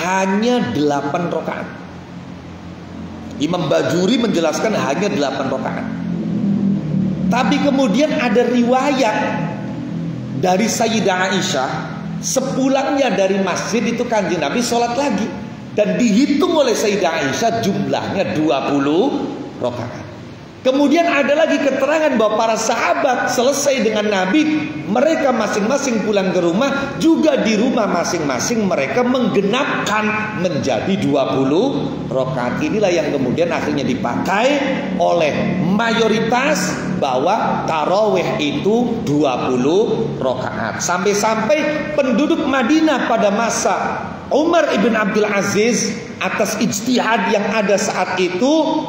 Hanya 8 rakaat. Imam Bajuri menjelaskan hanya 8 rakaat. Tapi kemudian ada riwayat dari Sayyidah Aisyah, sepulangnya dari masjid itu Kanjeng Nabi sholat lagi, dan dihitung oleh Sayyidah Aisyah jumlahnya 20 rakaat. Kemudian ada lagi keterangan bahwa para sahabat selesai dengan Nabi, mereka masing-masing pulang ke rumah, juga di rumah masing-masing mereka menggenapkan menjadi 20 rakaat. Inilah yang kemudian akhirnya dipakai oleh mayoritas bahwa tarawih itu 20 rakaat. Sampai-sampai penduduk Madinah pada masa Umar ibn Abdul Aziz atas ijtihad yang ada saat itu,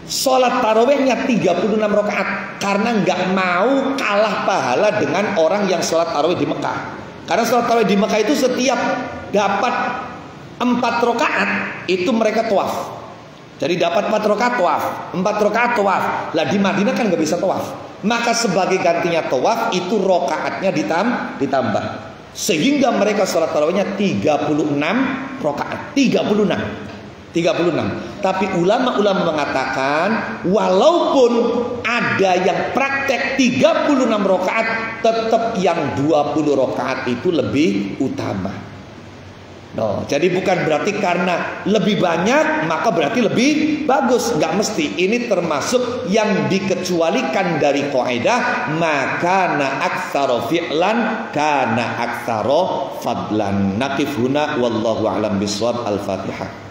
sholat tarawihnya 36 rakaat karena nggak mau kalah pahala dengan orang yang sholat tarawih di Mekah. Karena sholat tarawih di Mekah itu setiap dapat 4 rakaat itu mereka tawaf. Jadi dapat 4 rakaat tawaf, 4 rakaat tawaf. Lah di Madinah kan nggak bisa tawaf. Maka sebagai gantinya tawaf itu rakaatnya ditambah. Sehingga mereka sholat tarawihnya 36 rakaat. 36. Tapi ulama-ulama mengatakan walaupun ada yang praktek 36 rakaat, tetap yang 20 rakaat itu lebih utama. No, jadi bukan berarti karena lebih banyak maka berarti lebih bagus. Nggak mesti. Ini termasuk yang dikecualikan dari kaidah makana aktsara fi'lan kana aktsara fadlan. Naqif huna wallahu a'lam bishawab. Al-Fatihah.